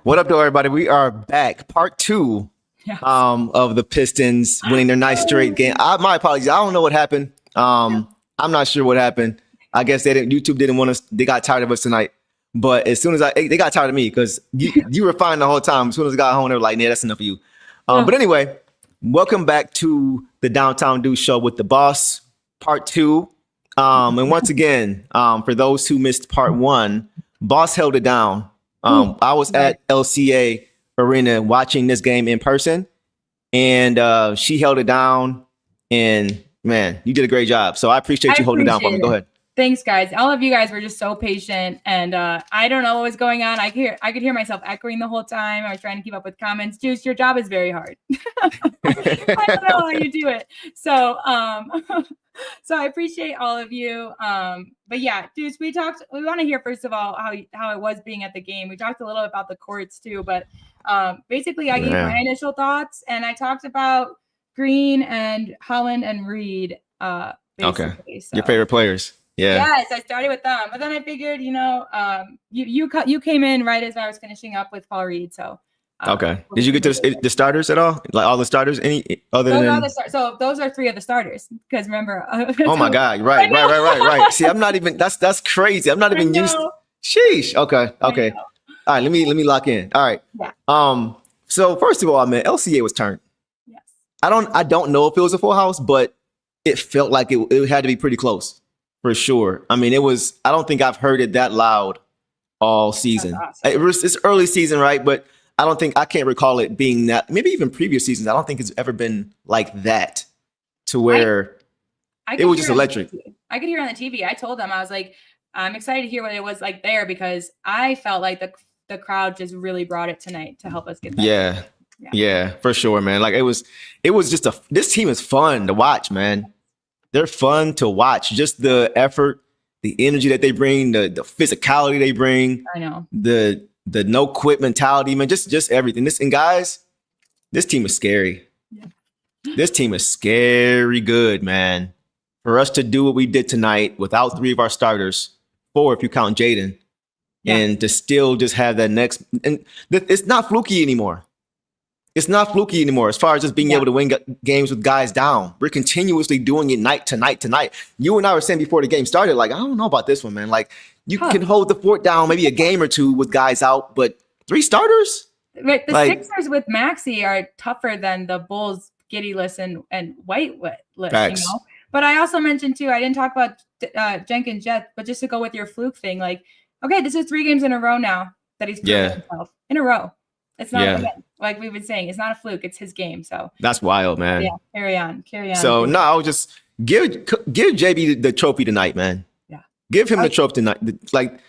What up, though, everybody? We are back. Part two of the Pistons winning their ninth straight game. My apologies. I don't know what happened. I'm not sure what happened. I guess YouTube didn't want us. They got tired of us tonight. But as soon as they got tired of me because you were fine the whole time. As soon as I got home, they were like, "Yeah, that's enough of you." But anyway, welcome back to the Downtown Dude Show with the boss, part two. And once again, for those who missed part one, boss held it down. I was at LCA Arena watching this game in person, and she held it down. And man, you did a great job. So I appreciate you holding it down for me. Go ahead. Thanks, guys. All of you guys were just so patient, and I don't know what was going on. I could hear myself echoing the whole time. I was trying to keep up with comments. Juice, your job is very hard. I don't know how you do it. So, so I appreciate all of you. But yeah, Juice, we want to hear first of all how it was being at the game. We talked a little about the courts too, but basically I gave my initial thoughts, and I talked about Green and Holland and Reed. Okay, so. Your favorite players. Yeah. Yes, I started with them, but then I figured, you came in right as I was finishing up with Paul Reed. So okay, did you get to the starters at all? Like all the starters? Any other than? So those are three of the starters. Because remember. Oh my God! Right. See, I'm not even. That's crazy. I'm not even used. Sheesh. Okay. All right. Let me lock in. All right. Yeah. So first of all, man, LCA was turned. Yes. I don't know if it was a full house, but it felt like it had to be pretty close. For sure. I mean, I don't think I've heard it that loud all season. Awesome. It's early season, right? But I can't recall it being that, maybe even previous seasons. I don't think it's ever been like that to where it was just electric. I could hear on the TV. I told them, I was like, I'm excited to hear what it was like there because I felt like the crowd just really brought it tonight to help us get that. Yeah, for sure, man. Like it was just this team is fun to watch, man. They're fun to watch. Just the effort, the energy that they bring, the physicality they bring. I know. The no quit mentality, man. Just everything. Guys, this team is scary. Yeah. This team is scary good, man. For us to do what we did tonight without three of our starters, 4 if you count Jaden, and to still just have that next. And it's not fluky anymore. It's not fluky anymore as far as just being able to win games with guys down. We're continuously doing it night to night to night. You and I were saying before the game started, like, I don't know about this one, man. Like, you can hold the fort down maybe a game or two with guys out, but 3 starters? Right. The Sixers with Maxey are tougher than the Bulls, Giddyless, and Whitelist, you know? But I also mentioned, too, I didn't talk about Jenkins Jet, but just to go with your fluke thing, like, okay, this is 3 games in a row now that he's proven himself. In a row. It's not like we've been saying. It's not a fluke. It's his game. So that's wild, man. Yeah, carry on. So no, I would just give JB the trophy tonight, man. Yeah, give him the trophy tonight. Like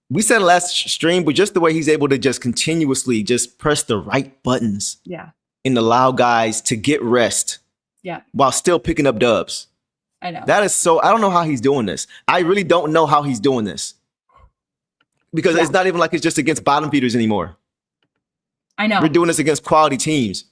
we said last stream, but just the way he's able to just continuously just press the right buttons. Yeah, and allow guys to get rest. Yeah, while still picking up dubs. I know that is so. I don't know how he's doing this. I really don't know how he's doing this because it's not even like it's just against bottom feeders anymore. I know. We're doing this against quality teams.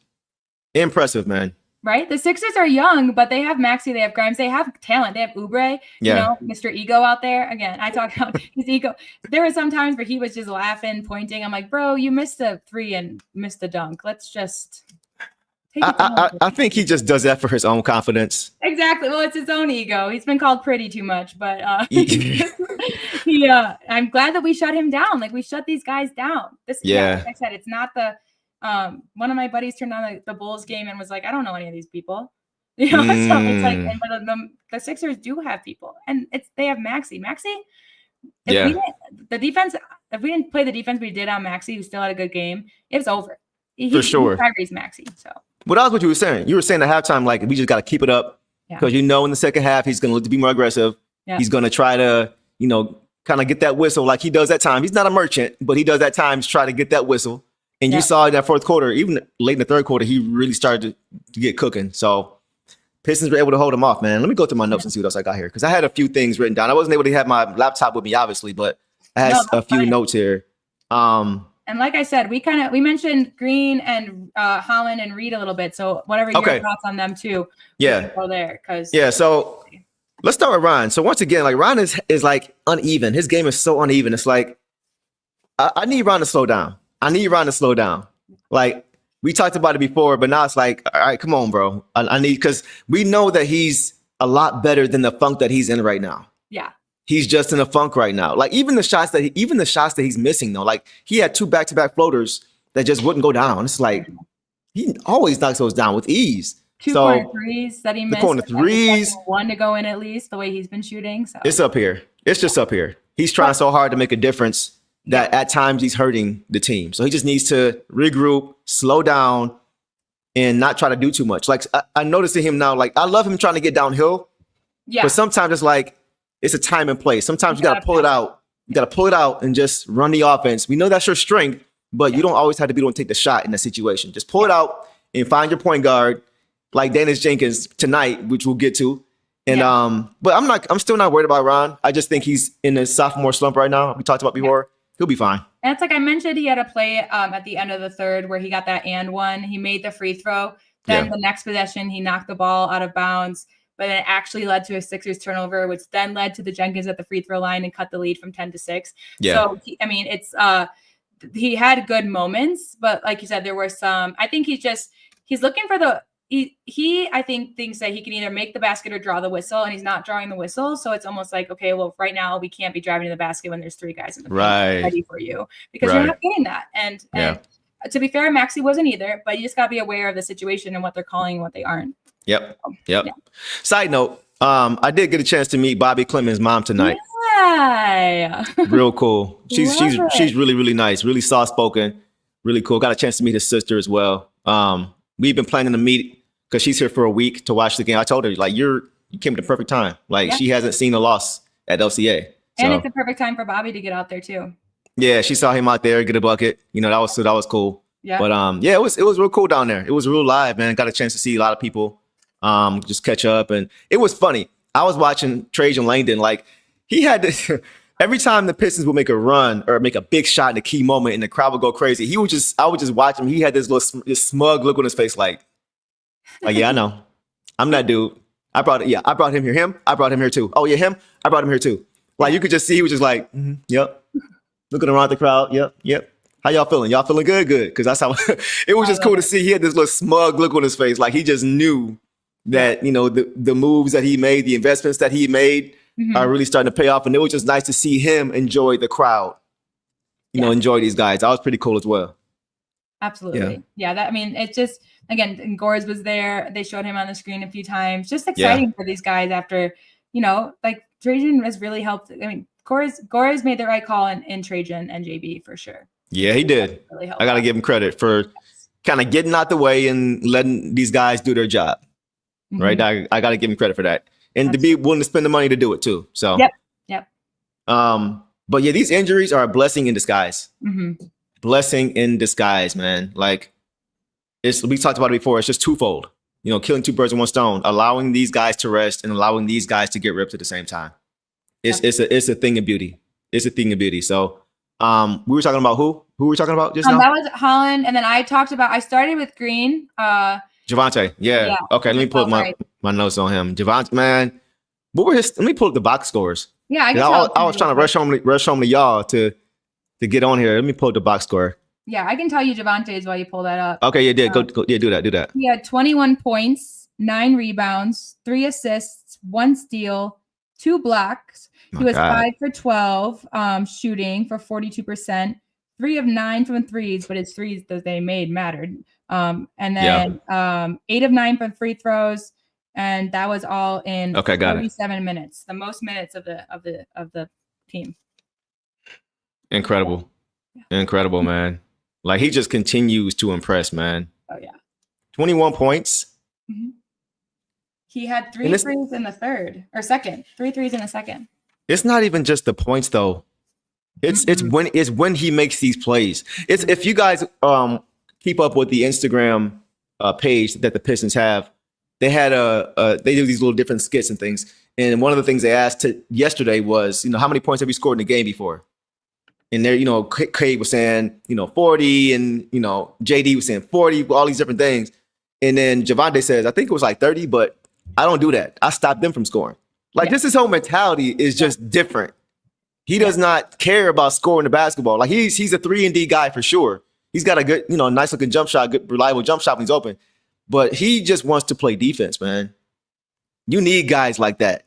Impressive, man. Right? The Sixers are young, but they have Maxey, they have Grimes, they have talent. They have Oubre, Mr. Ego out there. Again, I talk about his ego. There were some times where he was just laughing, pointing. I'm like, bro, you missed a 3 and missed a dunk. Let's just take it down. I think he just does that for his own confidence. Exactly. Well, it's his own ego. He's been called pretty too much, but I'm glad that we shut him down. Like we shut these guys down. Like I said, it's not the one of my buddies turned on the Bulls game and was like, I don't know any of these people. So it's like, the Sixers do have people, and they have Maxey. If we didn't play the defense we did on Maxey, who still had a good game, it was over. For sure. Tyrese Maxey. So. Well, that was what you were saying. You were saying at halftime, like, we just got to keep it up because in the second half, he's going to look to be more aggressive. Yeah. He's going to try to, kind of get that whistle like he does at times. He's not a merchant, but he does at times try to get that whistle. And you saw in that fourth quarter, even late in the third quarter, he really started to get cooking. So Pistons were able to hold him off, man. Let me go through my notes and see what else I got here because I had a few things written down. I wasn't able to have my laptop with me, obviously, but I had a few notes here. And like I said, we mentioned Green and Holland and Reed a little bit. So whatever your thoughts on them too. Go there So let's start with Ryan. So once again, like Ryan is like uneven. His game is so uneven. It's like I need Ryan to slow down. I need Ron to slow down. Like, we talked about it before, but now it's like, all right, come on, bro. I need, because we know that he's a lot better than the funk that he's in right now. Yeah. He's just in a funk right now. Like, even the shots that he's missing, though, like, he had 2 back-to-back floaters that just wouldn't go down. It's like, he always knocks those down with ease. 2 corner threes that he missed. The corner threes. 1 to go in at least, the way he's been shooting. So it's up here. It's just up here. He's trying so hard to make a difference that at times he's hurting the team. So he just needs to regroup, slow down, and not try to do too much. Like, I noticed in him now, like, I love him trying to get downhill. Yeah. But sometimes it's like, it's a time and place. Sometimes you got to pull it out. You got to pull it out and just run the offense. We know that's your strength, but you don't always have to be able to take the shot in that situation. Just pull it out and find your point guard, like Dennis Jenkins tonight, which we'll get to. And but I'm still not worried about Ron. I just think he's in a sophomore slump right now. We talked about before. He'll be fine. And it's like I mentioned, he had a play at the end of the third where he got that and one. He made the free throw. Then the next possession, he knocked the ball out of bounds, but then it actually led to a Sixers turnover, which then led to the Jenkins at the free throw line and cut the lead from 10-6. Yeah. So, it's he had good moments, but like you said, there were some. I think he's looking for the. He I think thinks that he can either make the basket or draw the whistle, and he's not drawing the whistle. So it's almost like, okay, well, right now we can't be driving to the basket when there's 3 guys in the paint ready for you because you're not getting that. And to be fair, Maxey wasn't either, but you just got to be aware of the situation and what they're calling and what they aren't. Yep. Side note, I did get a chance to meet Bobby Clemens' mom tonight. Yeah. Real cool. She's really, really nice, really soft spoken, really cool. Got a chance to meet his sister as well. We've been planning to meet because she's here for a week to watch the game. I told her, like, you came at the perfect time. Like, she hasn't seen a loss at LCA. And it's a perfect time for Bobby to get out there too. Yeah, she saw him out there, get a bucket. That was cool. Yeah. But it was real cool down there. It was real live, man. Got a chance to see a lot of people just catch up. And it was funny. I was watching Trajan Langdon. Like, he had this every time the Pistons would make a run or make a big shot in a key moment and the crowd would go crazy. I would just watch him. He had this smug look on his face, like, yeah, I know. I'm that dude. I brought him here. I brought him here too. Oh yeah, him. I brought him here too. Like, you could just see he was just like, yep. Looking around the crowd. Yep. How y'all feeling? Y'all feeling good? Good. Because that's how it was just cool to see. He had this little smug look on his face. Like, he just knew that, the moves that he made, the investments that he made are really starting to pay off. And it was just nice to see him enjoy the crowd, enjoy these guys. That was pretty cool as well. Absolutely. Yeah. It's just, again, Gores was there. They showed him on the screen a few times. Just exciting for these guys after, like, Trajan has really helped. Gores made the right call in Trajan and JB for sure. Yeah, he did. Really I got to give him credit for kind of getting out the way and letting these guys do their job. Right. I got to give him credit for that. And to be willing to spend the money to do it too. So, Yep. But yeah, these injuries are a blessing in disguise. Blessing in disguise, man. Like, we talked about it before. It's just twofold. Killing 2 birds with 1 stone, allowing these guys to rest and allowing these guys to get ripped at the same time. It's a thing of beauty. It's a thing of beauty. So, we were talking about who? Who were we talking about just now? That was Holland, and then I started with Green. Javante. Yeah. Okay, let me pull up my notes on him. Javante, man. Let me pull up the box scores. Yeah, I was trying to rush home to y'all to get on here. Let me pull up the box score. Yeah, I can tell you Javante's while you pull that up. Okay, yeah, go, do that. He had 21 points, 9 rebounds, 3 assists, 1 steal, 2 blocks. He was 5 for 12 shooting for 42%, 3 of 9 from threes, but his threes that they made mattered. And then 8 of 9 from free throws, and that was all in 37 minutes, the most minutes of the team. Incredible, man. Like, he just continues to impress, man. Oh yeah, 21 points. He had 3 threes in the third or second. 3 threes in the second. It's not even just the points though. It's when he makes these plays. It's if you guys keep up with the Instagram page that the Pistons have, they had they do these little different skits and things. And one of the things they asked yesterday was, how many points have you scored in a game before? And there, Cade was saying, 40, and JD was saying 40, all these different things. And then Javante says, I think it was like 30, but I don't do that. I stop them from scoring. Like, this his whole mentality is just different. He does not care about scoring the basketball. Like, he's a 3-and-D guy for sure. He's got a good, nice looking jump shot, good reliable jump shot when he's open. But he just wants to play defense, man. You need guys like that.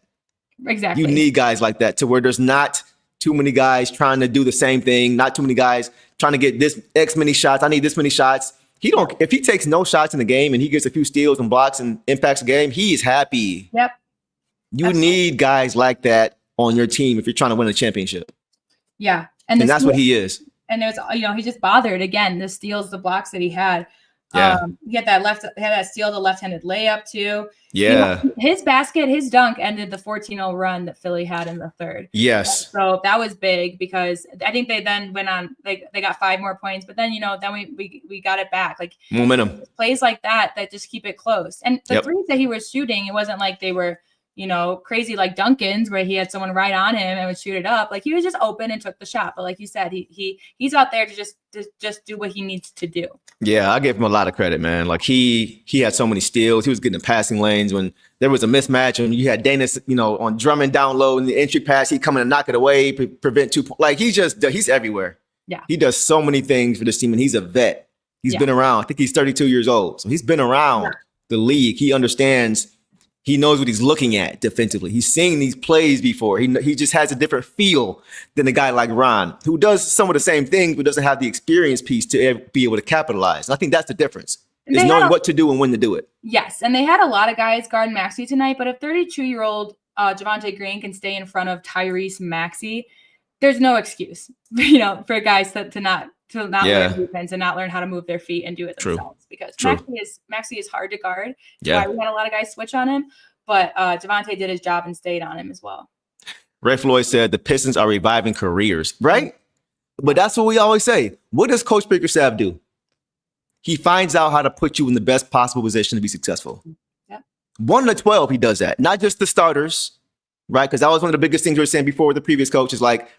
Exactly. You need guys like that to where there's not too many guys trying to do the same thing, not too many guys trying to get this X many shots. I need this many shots. If he takes no shots in the game and he gets a few steals and blocks and impacts the game, he's happy. Yep. You need guys like that on your team if you're trying to win a championship. Yeah. And that's what he is. And it was, he just bothered again, the steals, the blocks that he had. Yeah. He had that steal, the left-handed layup too. Yeah. His basket, his dunk ended the 14-0 run that Philly had in the third. Yes. So that was big because I think they then went on, they got 5 more points, but then, then we got it back. Like momentum. Plays like that just keep it close. And the threes that he was shooting, it wasn't like they were, crazy like Duncan's where he had someone right on him and would shoot it up. Like he was just open and took the shot. But like you said, he's out there to just do what he needs to do. Yeah, I give him a lot of credit, man. Like he had so many steals. He was getting the passing lanes when there was a mismatch and you had Danis, on Drummond down low in the entry pass. He coming to knock it away, prevent 2 points. Like he's everywhere. Yeah. He does so many things for this team and he's a vet. He's been around. I think he's 32 years old. So he's been around the league. He understands. He knows what he's looking at defensively. He's seen these plays before. He just has a different feel than a guy like Ron, who does some of the same things, but doesn't have the experience piece to be able to capitalize. And I think that's the difference, is knowing what to do and when to do it. Yes, and they had a lot of guys guard Maxey tonight, but if 32-year-old Javonte Green can stay in front of Tyrese Maxey, there's no excuse, for guys to not learn defense and not learn how to move their feet and do it themselves. Because Maxey is hard to guard. Yeah, we had a lot of guys switch on him, but Javonte did his job and stayed on him as well. Ray Floyd said the Pistons are reviving careers, right? But that's what we always say. What does Coach Bickerstaff do? He finds out how to put you in the best possible position to be successful. Yeah. 1 to 12, he does that. Not just the starters, right? Because that was one of the biggest things we were saying before with the previous coach is like,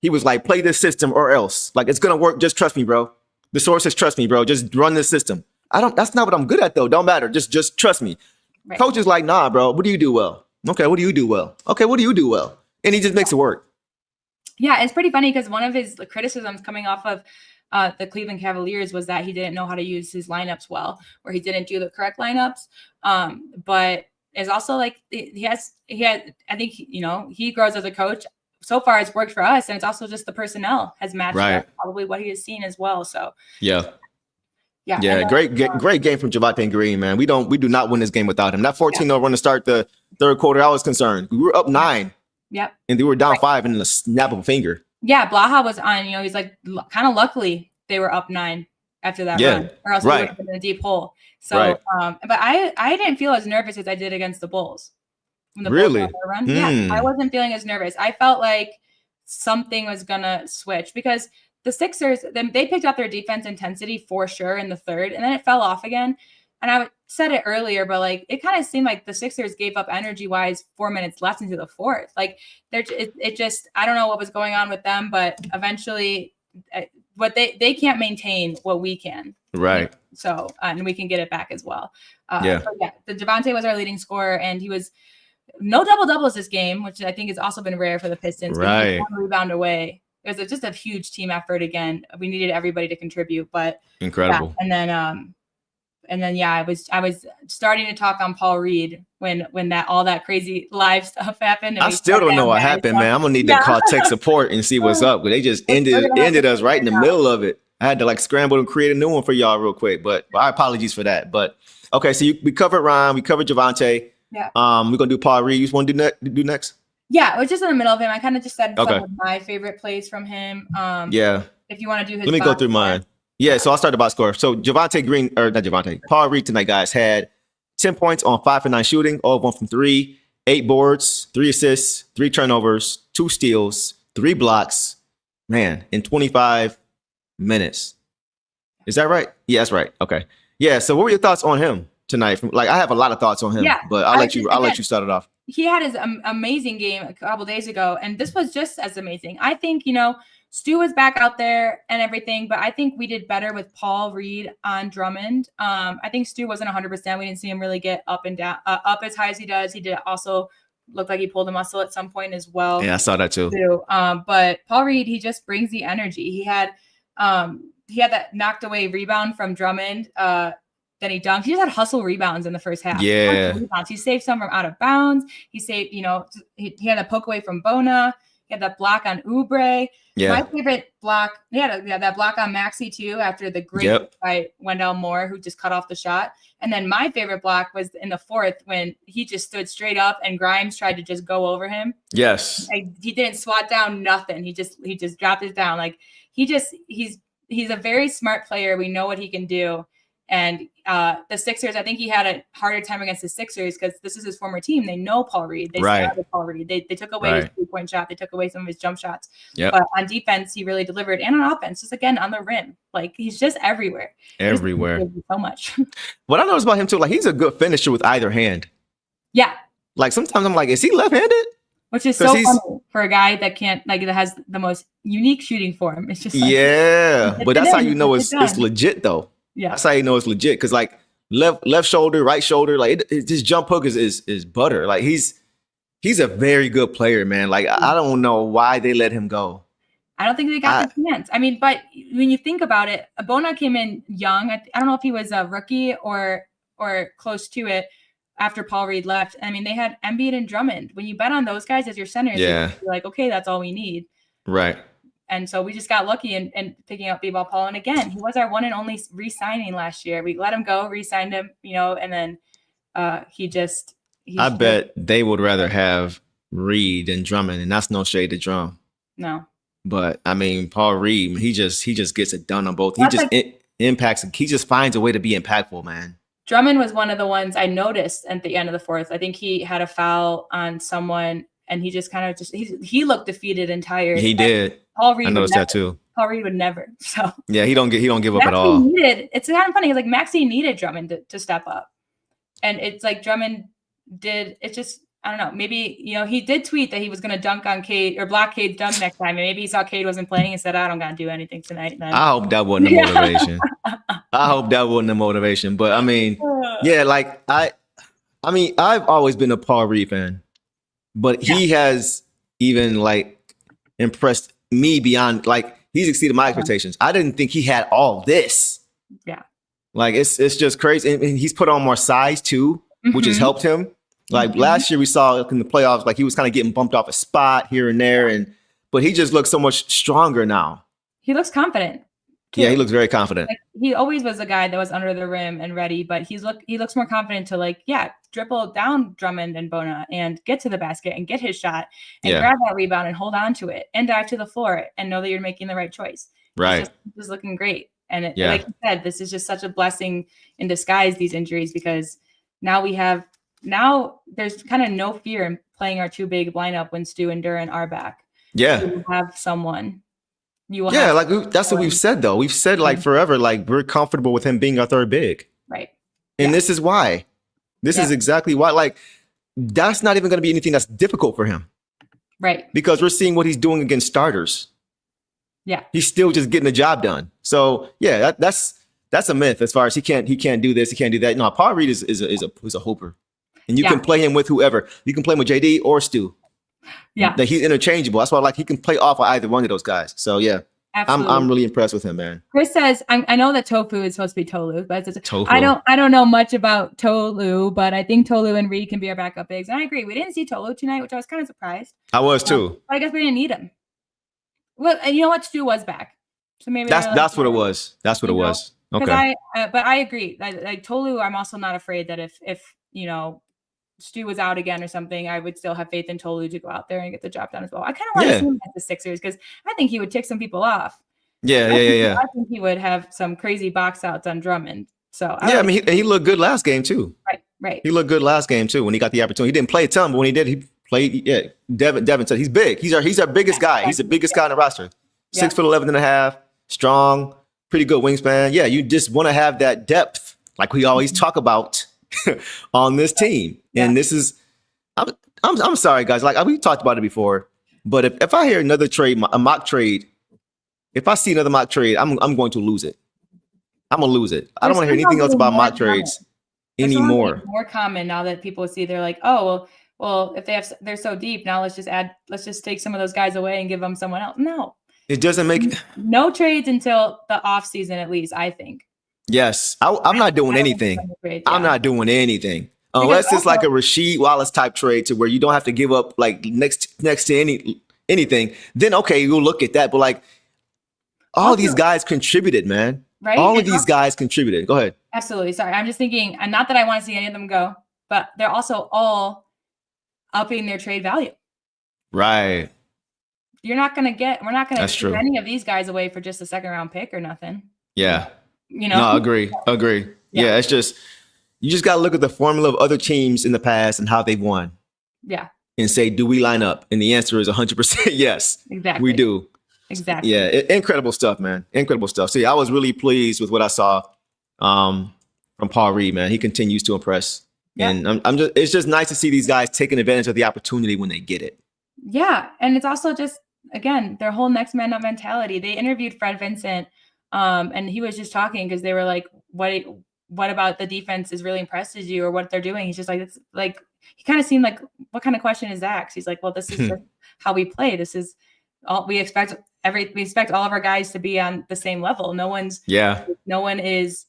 he was like, play this system or else. Like, it's going to work. Just trust me, bro. The source says, trust me, bro. Just run this system. That's not what I'm good at, though. Don't matter. Just trust me. Right. Coach is like, nah, bro. What do you do well? Okay, what do you do well? Okay, what do you do well? And he just makes it work. Yeah, it's pretty funny because one of his criticisms coming off of the Cleveland Cavaliers was that he didn't know how to use his lineups well, or he didn't do the correct lineups. But it's also like I think, he grows as a coach. So far it's worked for us, and it's also just the personnel has matched up probably what he has seen as well. So yeah. Great game from Javonte Green, man. We do not win this game without him. That 14-0 run to start the third quarter, I was concerned. We were up 9. Yep. And they were down 5 in the snap of a finger. Yeah, Blaha was on. He's like kind of luckily they were up 9 after that run, or else they would have been in a deep hole. So, but I didn't feel as nervous as I did against the Bulls. When the Bulls run. Yeah, I wasn't feeling as nervous. I felt like something was gonna switch because the Sixers, they picked up their defense intensity for sure in the third, and then it fell off again. And I said it earlier, but like it kind of seemed like the Sixers gave up energy wise 4 minutes left into the fourth. Like it just, I don't know what was going on with them, but eventually, what they can't maintain what we can. Right. So and we can get it back as well. The Javonte was our leading scorer, and he was no double doubles this game, which I think has also been rare for the Pistons. Right. 1 rebound away. It was just a huge team effort again. We needed everybody to contribute, but incredible. Yeah. And then I was starting to talk on Paul Reed when all that crazy live stuff happened. I still don't know what happened, man. I'm gonna need to call tech support and see what's up. But they just ended us right in the middle of it. I had to scramble and create a new one for y'all real quick. But my apologies for that. But okay, so we covered Ron, we covered Javonte. Yeah. We're gonna do Paul Reed. You just want to do next? Yeah, it was just in the middle of him. I kind of just said some of my favorite plays from him. If you want to do his, let me go through mine. Yeah, so I'll start the box score. So Paul Reed tonight, guys, had 10 points on 5 for 9 shooting, all of 1 from 3, 8 boards, 3 assists, 3 turnovers, 2 steals, 3 blocks, man, in 25 minutes. Is that right? Yeah, that's right. Okay. Yeah. So what were your thoughts on him tonight? I have a lot of thoughts on him, but I'll let you start it off. He had his amazing game a couple days ago, and this was just as amazing. I think, Stu was back out there and everything, but I think we did better with Paul Reed on Drummond. I think Stu wasn't 100%. We didn't see him really get up and down, up as high as he does. He did also look like he pulled a muscle at some point as well. Yeah, I saw that too. But Paul Reed, he just brings the energy. He had he had that knocked away rebound from Drummond. Then he dunked. He just had hustle rebounds in the first half. Yeah. He saved some from out of bounds. He saved, he had a poke away from Bona. He had that block on Oubre. Yeah. My favorite block, that block on Maxey too, after the great by Wendell Moore, who just cut off the shot. And then my favorite block was in the fourth when he just stood straight up and Grimes tried to just go over him. Yes. He didn't swat down nothing. He just dropped it down. Like he's a very smart player. We know what he can do. And the Sixers, I think he had a harder time against the Sixers because this is his former team. They know Paul Reed. They scouted Paul Reed. They took away his 3-point shot. They took away some of his jump shots. Yep. But on defense, he really delivered. And on offense, just again on the rim. Like he's just everywhere. Everywhere. So much. What I noticed about him too, like he's a good finisher with either hand. Yeah. Like sometimes I'm like, is he left-handed? Which is so funny for a guy that that has the most unique shooting form. It's just like, but that's how you know it's legit though. Yeah, that's how you know it's legit because like left shoulder, right shoulder, like this jump hook is butter. Like he's a very good player, man. Like I don't know why they let him go. I don't think they got the chance. I mean, but when you think about it, Bona came in young. I don't know if he was a rookie or close to it after Paul Reed left. I mean, they had Embiid and Drummond. When you bet on those guys as your centers, you're like, okay, that's all we need. Right. And so we just got lucky in picking up B-Ball Paul. And again, he was our one and only re-signing last year. We let him go, re-signed him, and then I bet they would rather have Reed than Drummond, and that's no shade to Drum. No. But I mean, Paul Reed, he just gets it done on both. He just impacts. He just finds a way to be impactful, man. Drummond was one of the ones I noticed at the end of the fourth. I think he had a foul on someone, and he just kind of he looked defeated and tired. He did. Paul Reed I noticed that too. Paul Reed would never. So yeah, he don't give up at all. It's kind of funny because like Maxey needed Drummond to step up, and it's like Drummond did. It's just I don't know. Maybe he did tweet that he was going to dunk on Cade or block Cade's dunk next time, and maybe he saw Cade wasn't playing and said, "I don't got to do anything tonight." Then. I hope that wasn't the motivation. I hope that wasn't the motivation. But I mean, yeah, like I mean, I've always been a Paul Reed fan, but he has even like impressed me beyond like he's exceeded my expectations. I didn't think he had all this. Yeah. Like it's just crazy. And he's put on more size too, which has helped him. Like last year we saw in the playoffs, like he was kind of getting bumped off a spot here and there. But he just looks so much stronger now. He looks confident. Too. Yeah, he looks very confident. Like, he always was a guy that was under the rim and ready, but he looks more confident to dribble down Drummond and Bona and get to the basket and get his shot and grab that rebound and hold on to it and dive to the floor and know that you're making the right choice. Right. He's looking great. And like you said, this is just such a blessing in disguise, these injuries, because now there's kind of no fear in playing our two big lineup when Stu and Duran are back. Yeah. You have someone. That's what we've said though. We've said like forever, like we're comfortable with him being our third big. Right. And this is why. This is exactly why. Like that's not even going to be anything that's difficult for him. Right. Because we're seeing what he's doing against starters. Yeah. He's still just getting the job done. So yeah, that's a myth as far as he can't do this, he can't do that. No, Paul Reed is a hooper. And you can play him with whoever. You can play him with JD or Stu. Yeah. That he's interchangeable. That's why he can play off of either one of those guys. So yeah. Absolutely. I'm really impressed with him, man. Chris says, I know that Tofu is supposed to be Tolu, but Tofu. I don't know much about Tolu, but I think Tolu and Reed can be our backup bigs. And I agree. We didn't see Tolu tonight, which I was kind of surprised. I was too. But I guess we didn't need him. Well, and you know what? Stu was back. So maybe that's what it was. That's what it was. Okay. But I agree. Like Tolu, I'm also not afraid that if Stu was out again or something, I would still have faith in Tolu to go out there and get the job done as well. I kind of want to see him at the Sixers because I think he would tick some people off. Yeah. I think he would have some crazy box outs on Drummond. So I mean, he looked good last game too. Right. He looked good last game too when he got the opportunity. He didn't play a ton, but when he did, he played. Yeah, Devin said he's big. He's our biggest guy. He's the biggest guy on the roster. 6'11.5", strong, pretty good wingspan. Yeah, you just want to have that depth, like we always talk about on this team. And this is, I'm sorry guys, like we talked about it before, but if I hear another trade, a mock trade, if I see another mock trade, I'm going to lose it. I'm gonna lose it. I don't want to hear anything else about mock trades anymore. More common now that people see they're like, oh well, if they're so deep now, let's just take some of those guys away and give them someone else. No, It doesn't make no trades until the off season, at least, I think. Yes. I'm not doing anything. I'm not doing anything. Unless it's like a Rasheed Wallace type trade to where you don't have to give up like next to anything, then okay, you'll look at that. But like all these guys contributed, man. Right? All of these guys contributed. Go ahead. Absolutely. Sorry. I'm just thinking, and not that I want to see any of them go, but they're also all upping their trade value. Right. We're not going to give any of these guys away for just a second round pick or nothing. Yeah. You know? No, agree. Yeah. It's just, you just got to look at the formula of other teams in the past and how they've won. Yeah. And say, do we line up? And the answer is 100% yes. Exactly. We do. Exactly. Yeah. Incredible stuff, man. Incredible stuff. So yeah, I was really pleased with what I saw from Paul Reed, man. He continues to impress. Yeah. And it's just nice to see these guys taking advantage of the opportunity when they get it. Yeah. And it's also just, again, their whole next man up mentality. They interviewed Fred Vincent, and he was just talking because they were like, what about the defense has really impresses you or what they're doing? He's just like, it's like, he kind of seemed like, what kind of question is that? 'Cause he's like, well, this is just how we play. This is all we expect. We expect all of our guys to be on the same level. No one is,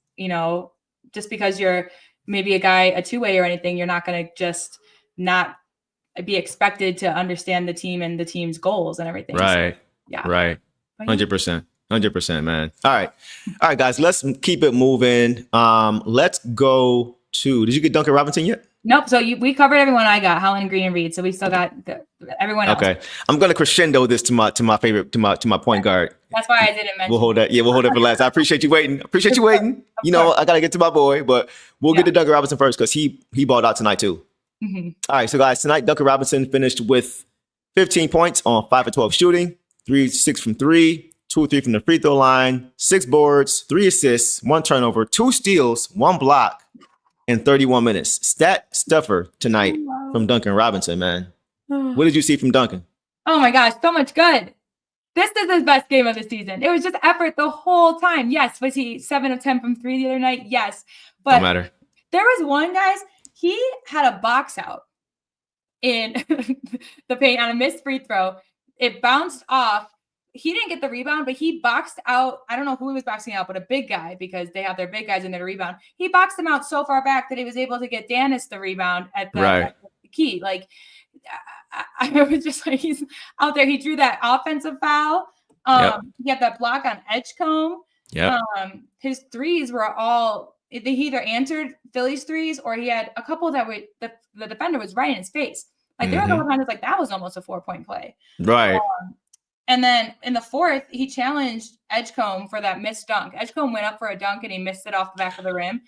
just because you're maybe a two-way or anything, you're not going to just not be expected to understand the team and the team's goals and everything. Right. So, yeah. Right. 100%, man. All right, guys, let's keep it moving. Let's go to, did you get Duncan Robinson yet? Nope. So we covered everyone I got, Holland, Green, and Reed. So we still got everyone else. Okay. I'm going to crescendo this to my point guard. That's why I didn't mention. We'll hold that. Yeah, we'll hold that for last. I appreciate you waiting. I got to get to my boy, but we'll get to Duncan Robinson first because he balled out tonight too. Mm-hmm. All right. So guys, tonight, Duncan Robinson finished with 15 points on 5 of 12 shooting, 3-6 from 3, 2-3 from the free throw line, 6 boards, 3 assists, 1 turnover, 2 steals, 1 block, in 31 minutes. Stat stuffer tonight from Duncan Robinson, man. What did you see from Duncan? Oh my gosh, so much good. This is his best game of the season. It was just effort the whole time. Yes. Was he 7 of 10 from 3 the other night? Yes. But don't matter. There was one, guys, he had a box out in the paint on a missed free throw. It bounced off. He didn't get the rebound, but he boxed out. I don't know who he was boxing out, but a big guy, because they have their big guys in their rebound. He boxed him out so far back that he was able to get Dennis the rebound at the key. Like, I was just like, he's out there. He drew that offensive foul. He had that block on Edgecombe. Yeah. His threes were all, he either answered Philly's threes or he had a couple that were, the defender was right in his face. Like, there were a couple times like that was almost a 4-point play. Right. And then in the fourth, he challenged Edgecombe for that missed dunk. Edgecombe went up for a dunk and he missed it off the back of the rim.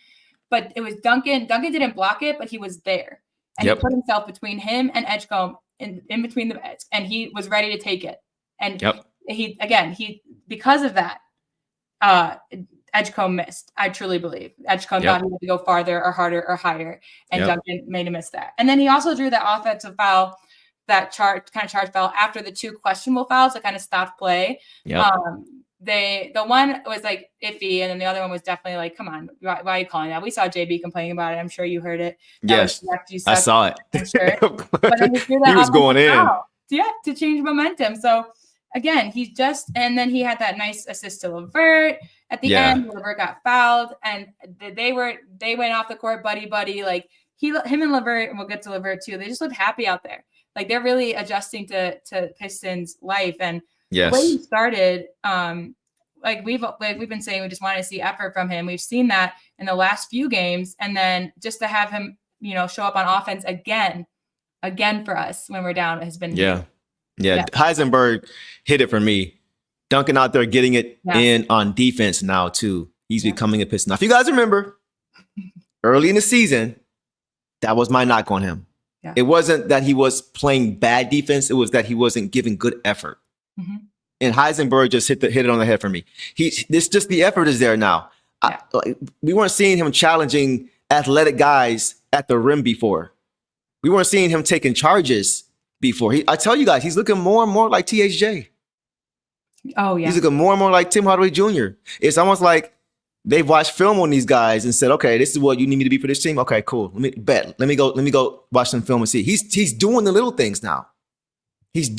But it was Duncan. Duncan didn't block it, but he was there. And he put himself between him and Edgecombe in between the beds. And he was ready to take it. And he because of that, Edgecombe missed. I truly believe. Edgecombe thought he had to go farther or harder or higher. And Duncan made him miss that. And then he also drew that offensive foul, that charge foul after the 2 questionable fouls that kind of stopped play. The one was like iffy, and then the other one was definitely like, come on, why are you calling that? We saw JB complaining about it. I'm sure you heard it. Yes, I saw it. I'm sure. But then he was going in. Yeah, to change momentum. So again, and then he had that nice assist to LeVert at the end. LeVert got fouled, and they went off the court buddy. Like him and LeVert, and we'll get to LeVert too. They just looked happy out there. Like they're really adjusting to Pistons life. And the way he started, like we've been saying, we just want to see effort from him. We've seen that in the last few games, and then just to have him, show up on offense again for us when we're down has been Heisenberg hit it for me. Duncan out there getting it in on defense now too. He's becoming a Piston. Now, if you guys remember, early in the season, that was my knock on him. Yeah. It wasn't that he was playing bad defense. It was that he wasn't giving good effort. Mm-hmm. And Heisenberg just hit it on the head for me. The effort is there now. Yeah. We weren't seeing him challenging athletic guys at the rim before. We weren't seeing him taking charges before. I tell you guys, he's looking more and more like THJ. Oh, yeah. He's looking more and more like Tim Hardaway Jr. It's almost like they've watched film on these guys and said, okay, this is what you need me to be for this team. Okay, cool. Let me go watch some film and see. He's doing the little things now. He's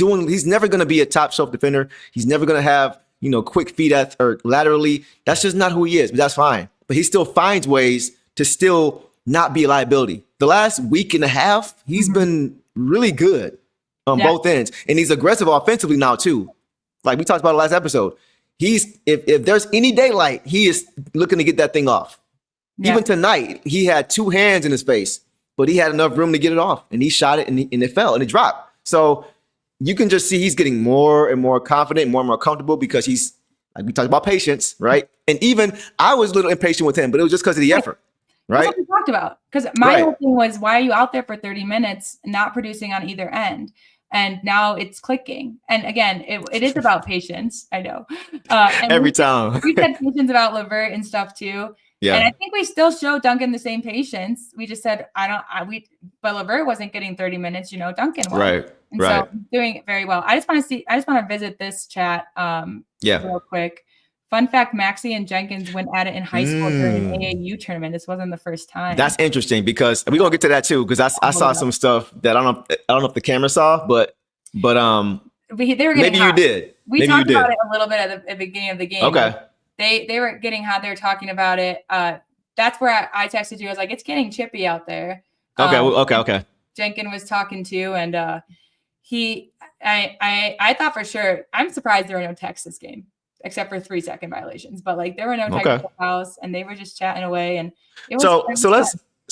never going to be a top shelf defender. He's never going to have, quick feet or laterally. That's just not who he is, but that's fine. But he still finds ways to still not be a liability. The last week and a half, he's been really good on both ends. And he's aggressive offensively now too. Like we talked about the last episode. If there's any daylight, he is looking to get that thing off. Yeah. Even tonight, he had 2 hands in his face, but he had enough room to get it off. And he shot it and it fell and it dropped. So you can just see he's getting more and more confident, more and more comfortable because he's, like we talked about, patience, right? And even I was a little impatient with him, but it was just because of the effort, right? That's what we talked about. Because my whole thing was, why are you out there for 30 minutes not producing on either end? And now it's clicking. And again, it is about patience. I know. Every time. We've had patience about LeVert and stuff too. Yeah. And I think we still show Duncan the same patience. We just said, but LeVert wasn't getting 30 minutes, Duncan was. Right. And so doing it very well. I just want to visit this chat real quick. Fun fact, Maxey and Jenkins went at it in high school during an AAU tournament. This wasn't the first time. That's interesting because we're gonna get to that too, because I saw some stuff that I don't know if the camera saw, but they were getting maybe hot. You did. We talked about it a little bit at the beginning of the game. Okay. They were getting hot. They were talking about it. That's where I texted you. I was like, it's getting chippy out there. Okay. Jenkins was talking to, and I thought for sure. I'm surprised there were no texts this game, except for 3-second violations. But like there were no technical fouls, and they were just chatting away. And it was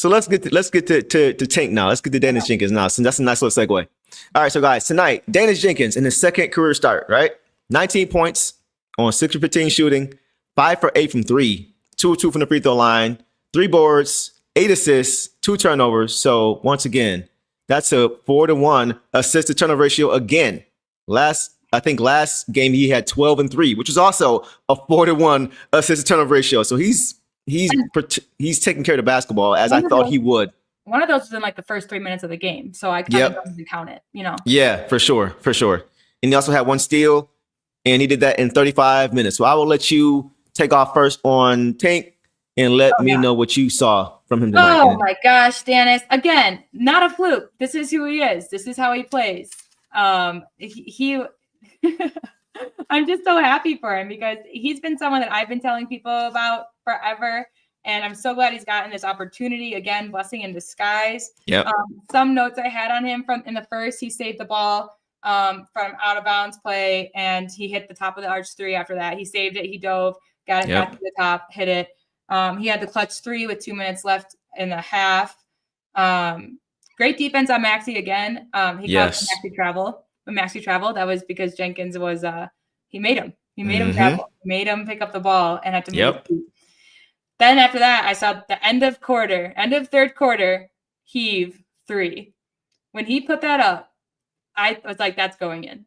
let's get to Tank now. Let's get to Dennis Jenkins now. So that's a nice little segue. All right, so guys, tonight Dennis Jenkins in his second career start, right? 19 points on 6 for 15 shooting, 5 for 8 from 3, 2 of 2 from the free throw line, 3 boards, 8 assists, 2 turnovers. So once again, that's a 4-to-1 assist to turnover ratio again. Last game he had 12 and 3, which is also a 4-to-1 assist to turnover ratio. So he's taking care of the basketball as I thought he would. One of those was in like the first 3 minutes of the game, so I kind of don't count it, Yeah, for sure. And he also had 1 steal, and he did that in 35 minutes. So I will let you take off first on Tank and let me know what you saw from him tonight. Oh my gosh, Dennis! Again, not a fluke. This is who he is. This is how he plays. He I'm just so happy for him because he's been someone that I've been telling people about forever. And I'm so glad he's gotten this opportunity again, blessing in disguise. Yep. Some notes I had on him from in the first, he saved the ball from out of bounds play, and he hit the top of the arch 3 after that. He saved it. He dove, got it back to the top, hit it. He had the clutch 3 with 2 minutes left in the half. Great defense on Maxey again. He got Maxey travel. When Maxey traveled, that was because Jenkins was he made him. He made him travel. He made him pick up the ball and had to move his feet. Then after that, I saw the end of third quarter, heave 3. When he put that up, I was like, that's going in.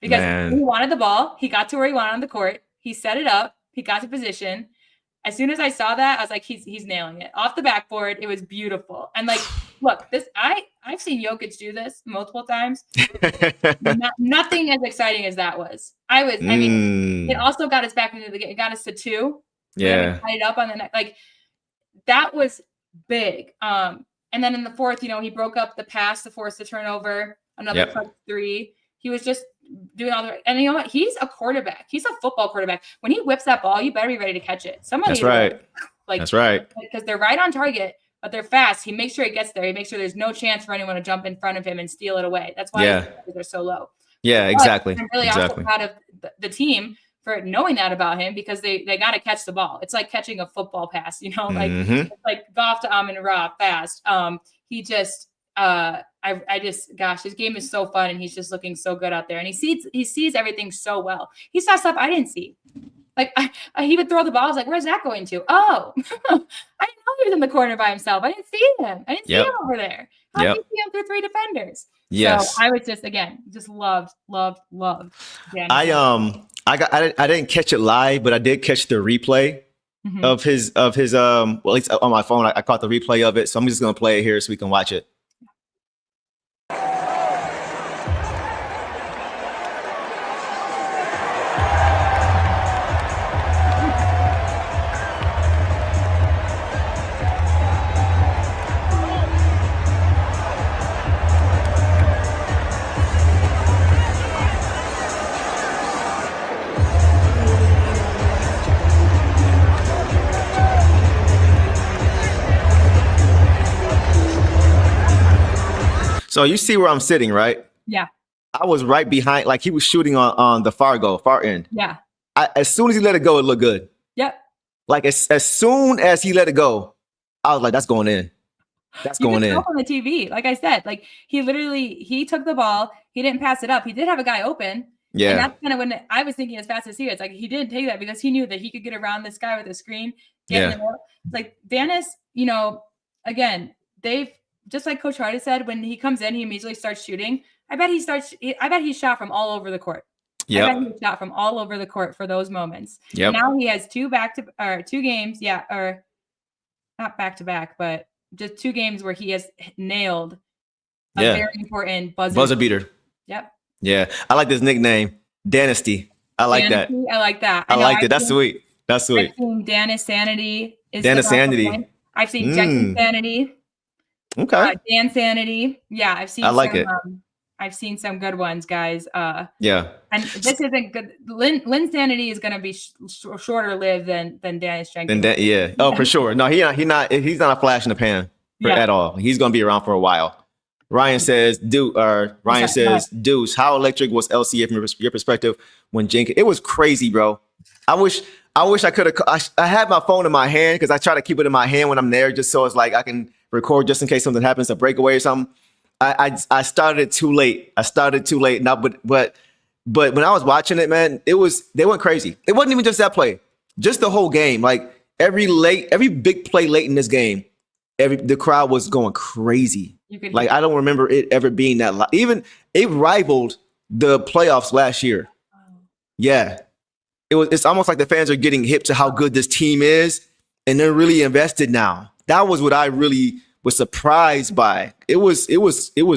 Because he wanted the ball. He got to where he wanted on the court. He set it up. He got to position. As soon as I saw that, I was like, he's nailing it. Off the backboard, it was beautiful. And like, look, I've seen Jokic do this multiple times. Nothing as exciting as that was. I mean, it also got us back into the game. It got us to 2. Yeah. Tied it up on the neck. Like, that was big. And then in the fourth, he broke up the pass to force the turnover. Another clutch 3. He was just doing all the and you know what? He's a quarterback. He's a football quarterback. When he whips that ball, you better be ready to catch it. That's right. That's right. Because they're right on target, but they're fast. He makes sure he gets there. He makes sure there's no chance for anyone to jump in front of him and steal it away. That's why they're so low. Yeah, exactly. But I'm really also proud of the team for knowing that about him because they got to catch the ball. It's like catching a football pass, like it's like Goff to Amon-Ra fast. He just his game is so fun and he's just looking so good out there and he sees everything so well. He saw stuff I didn't see. Like he would throw the ball. I was like, where's that going to? Oh, I didn't know he was in the corner by himself. I didn't see him. I didn't see him over there. How did you see him through 3 defenders? Yes. So I was just loved. Dan. I didn't catch it live, but I did catch the replay of his well, at least on my phone, I caught the replay of it. So I'm just gonna play it here so we can watch it. So you see where I'm sitting, right? Yeah. I was right behind, like he was shooting on the far end. Yeah. As soon as he let it go, it looked good. Yep. Like as soon as he let it go, I was like, that's going in. That's going in. On the TV. Like I said, like he took the ball. He didn't pass it up. He did have a guy open. Yeah. And that's kind of when I was thinking as fast as he is. Like he didn't take that because he knew that he could get around this guy with a screen. Like Dennis, you know, again, they've just like Coach Hart said, when he comes in, he immediately starts shooting. I bet he shot from all over the court. Yeah. I bet he shot from all over the court for those moments. Yep. Now he has 2 games. Yeah. Or not back to back, but just 2 games where he has nailed a very important buzzer beater. Yep. Yeah. I like this nickname, Dynasty. I like that. I like that. I like it. That's sweet. That's sweet. I've seen Danis Sanity. I've seen Jackson Sanity. Okay. Dan Sanity. Yeah, I've seen. I like it. I've seen some good ones, guys. Yeah. And this isn't good. Lynn Sanity is going to be shorter lived than Danis Jenkins. Yeah. Oh, for sure. No, he's not a flash in the pan at all. He's going to be around for a while. Ryan says, Deuce, how electric was LCA from your perspective when Jenkins? It was crazy, bro. I wish I could have. I had my phone in my hand because I try to keep it in my hand when I'm there, just so it's like I can record just in case something happens, a breakaway or something. I started too late. Now, but when I was watching it, man, they went crazy. It wasn't even just that play, just the whole game. Like every big play late in this game, the crowd was going crazy. I don't remember it ever being that loud. Even it rivaled the playoffs last year. Yeah. It's almost like the fans are getting hip to how good this team is, and they're really invested now. That was what I really was surprised by. It was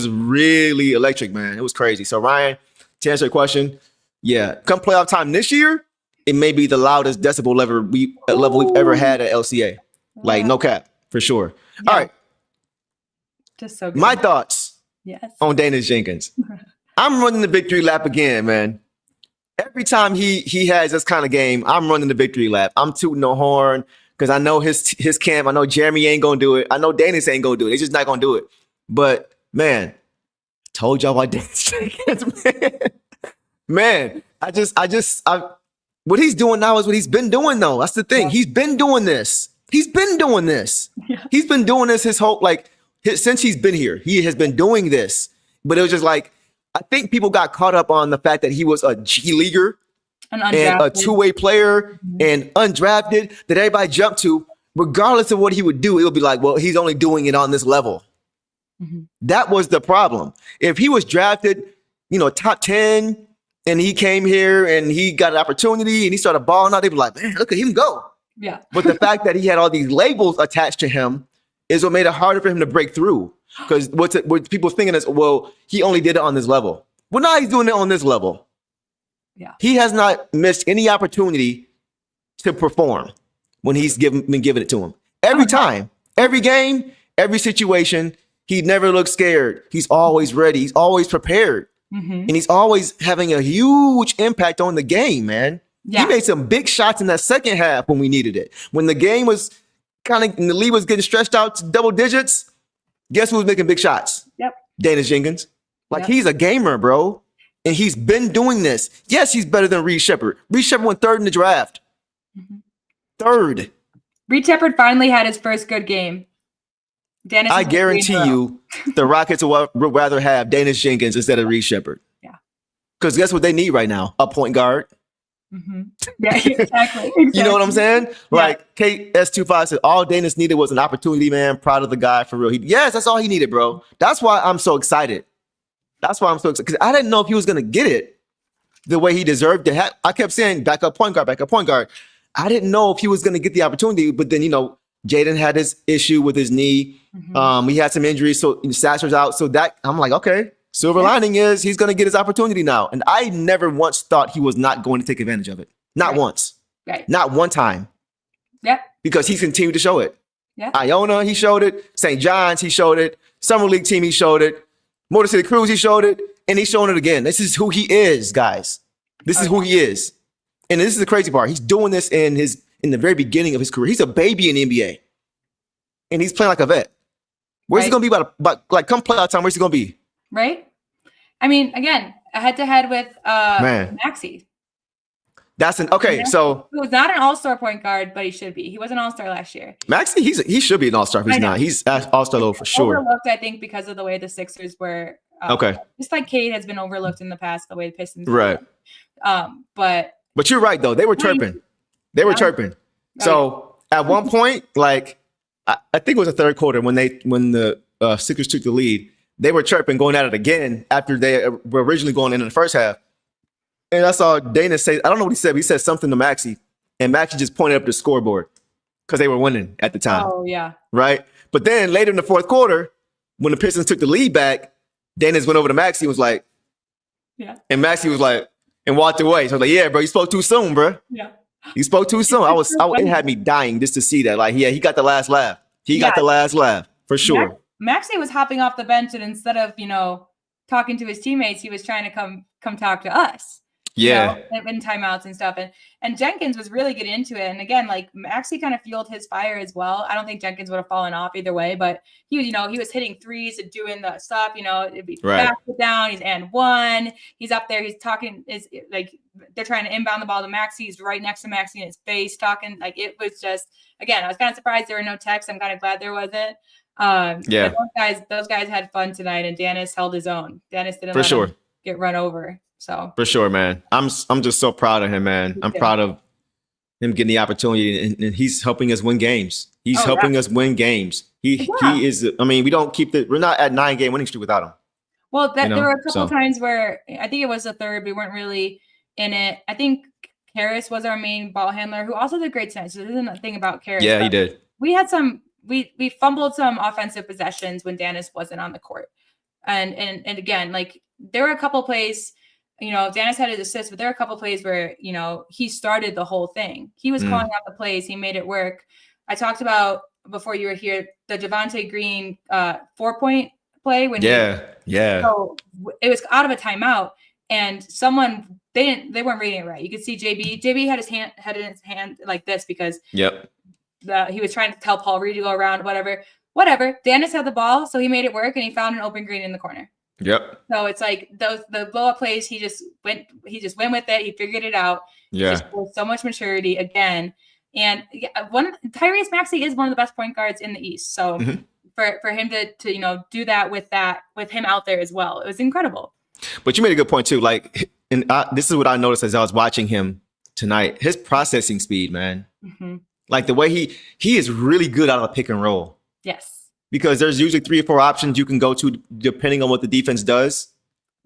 really electric, man. It was crazy. So Ryan, to answer your question, yeah, come playoff time this year, it may be the loudest decibel level we've ever had at LCA. Like no cap, for sure. Yeah. All right. Just so good. My thoughts on Danis Jenkins. I'm running the victory lap again, man. Every time he has this kind of game, I'm running the victory lap. I'm tooting the horn because I know his camp. I know Jeremy ain't gonna do it. I know Danis ain't gonna do it. They're just not gonna do it. But man, told y'all about Danis Jenkins, man. What he's doing now is what he's been doing though. That's the thing. Yeah. He's been doing this. Yeah. He's been doing this his whole since he's been here. He has been doing this. But it was just like, I think people got caught up on the fact that he was a G leaguer and a two-way player and undrafted that everybody jumped to. Regardless of what he would do, it would be like, well, he's only doing it on this level. Mm-hmm. That was the problem. If he was drafted, top 10, and he came here and he got an opportunity and he started balling out, they'd be like, man, look at him go. Yeah. But the fact that he had all these labels attached to him is what made it harder for him to break through. Because what people thinking is, well, he only did it on this level. Well, now he's doing it on this level. Yeah. He has not missed any opportunity to perform when he's been given it to him. Every time, every game, every situation, he never looks scared. He's always ready. He's always prepared. Mm-hmm. And he's always having a huge impact on the game, man. Yeah. He made some big shots in that second half when we needed it. When the game was and the lead was getting stretched out to double digits, guess who was making big shots? Yep. Danis Jenkins. He's a gamer, bro. And he's been doing this. Yes, he's better than Reed Sheppard. Reed Sheppard went 3rd in the draft. Mm-hmm. 3rd. Reed Sheppard finally had his first good game. I guarantee you the Rockets would rather have Danis Jenkins instead of Reed Sheppard. Yeah. Because guess what they need right now? A point guard. Mm-hmm. Yeah, exactly. You know what I'm saying? Yeah. Like KS25 said, all Danis needed was an opportunity, man. Proud of the guy for real. Yes, that's all he needed, bro. That's why I'm so excited. Because I didn't know if he was going to get it the way he deserved to have. I kept saying backup point guard. I didn't know if he was going to get the opportunity, but then, Jaden had his issue with his knee. Mm-hmm. He had some injuries, so Sasser's out. So that I'm like, okay, silver lining is he's going to get his opportunity now. And I never once thought he was not going to take advantage of it. Not once. Right. Not one time. Yep. Because he's continued to show it. Yeah. Iona, he showed it. St. John's, he showed it. Summer League team, he showed it. Motor City Cruise, he showed it. And he's showing it again. This is who he is, guys. This is who he is. And this is the crazy part. He's doing this in the very beginning of his career. He's a baby in the NBA. And he's playing like a vet. Where's he going to be about come playoff time? Where's he going to be? right? I mean, again, a head-to-head with Man. Maxey. That's okay. So he was not an all-star point guard, but he should be. He was an all-star last year. Maxey, he should be an all-star. If he's not. He's all-star though for sure. Overlooked, I think, because of the way the Sixers were. Okay. Just like Cade has been overlooked in the past, the way the Pistons. Right. But you're right though. They were chirping. They were chirping. So at one point, like I think it was the third quarter when the Sixers took the lead, they were chirping, going at it again after they were originally going in the first half. And I saw Dana say, I don't know what he said, but he said something to Maxey, and Maxey just pointed up the scoreboard because they were winning at the time. Oh, yeah. Right? But then later in the fourth quarter, when the Pistons took the lead back, Dana's went over to Maxey and was like, yeah. And Maxey was like, and walked away. So I was like, yeah, bro, you spoke too soon, bro. Yeah. You spoke too soon. It had me dying just to see that. Like, yeah, he got the last laugh. He got the last laugh for sure. Maxey was hopping off the bench, and instead of, talking to his teammates, he was trying to come talk to us. Yeah. In timeouts and stuff. And Jenkins was really getting into it. And again, like Maxey kind of fueled his fire as well. I don't think Jenkins would have fallen off either way, but he was hitting threes and doing the stuff, it'd be basket down. He's and one. He's up there. He's talking. Is like they're trying to inbound the ball to Maxey. He's right next to Maxey in his face talking. Like it was just, again, I was kind of surprised there were no texts. I'm kind of glad there wasn't. Yeah. Those guys had fun tonight, and Dennis held his own. Dennis didn't let him get run over. So for sure, man. I'm just so proud of him, man. I'm proud of him getting the opportunity, and he's helping us win games. He's helping us win games. He is. I mean, we're not at 9-game winning streak without him. Well, there were a couple times where I think it was the third. We weren't really in it. I think Karras was our main ball handler, who also did great tonight. So this isn't a thing about Karras. Yeah, he did. We had we fumbled some offensive possessions when Dennis wasn't on the court, and again, like there were a couple plays. Dennis had his assist, but there are a couple plays where, he started the whole thing. He was calling out the plays. He made it work. I talked about, before you were here, the Javonte Green 4-point play. So it was out of a timeout, and they weren't reading it right. You could see JB had his hand like this because he was trying to tell Paul Reed to go around, whatever. Dennis had the ball, so he made it work, and he found an open Green in the corner. Yep. So it's like the blow up plays. He just went with it. He figured it out. Yeah. With so much maturity again. And Tyrese Maxey is one of the best point guards in the East. So for him to do that with him out there as well, it was incredible. But you made a good point too. Like, and this is what I noticed as I was watching him tonight. His processing speed, man. Mm-hmm. Like the way he is really good out of a pick and roll. Yes. Because there's usually 3 or 4 options you can go to depending on what the defense does.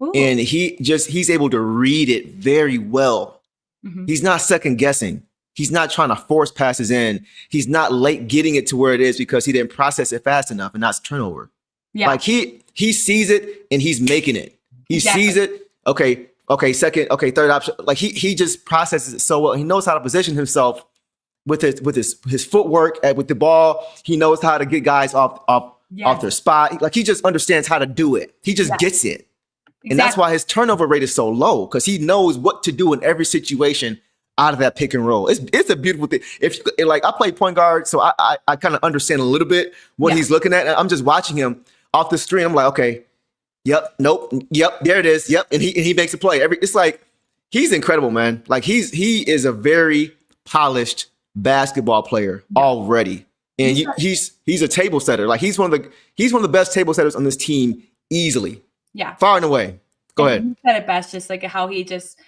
Ooh. And he's able to read it very well. Mm-hmm. He's not second guessing. He's not trying to force passes in. He's not late getting it to where it is because he didn't process it fast enough, and that's turnover. Yeah. Like he sees it and he's making it. He sees it. Okay, second, third option. Like he just processes it so well. He knows how to position himself with his footwork with the ball. He knows how to get guys off their spot. Like he just understands how to do it. He just gets it. Exactly. And that's why his turnover rate is so low, because he knows what to do in every situation out of that pick and roll. It's a beautiful thing. Like I play point guard, so I kind of understand a little bit what he's looking at. And I'm just watching him off the screen. I'm like, okay, yep, nope, yep, there it is, yep, and he makes a play. It's like he's incredible, man. Like he is a very polished basketball player already, and he's a table setter. Like he's one of the best table setters on this team easily. Yeah, far and away. Go ahead. You said it best, just like how he just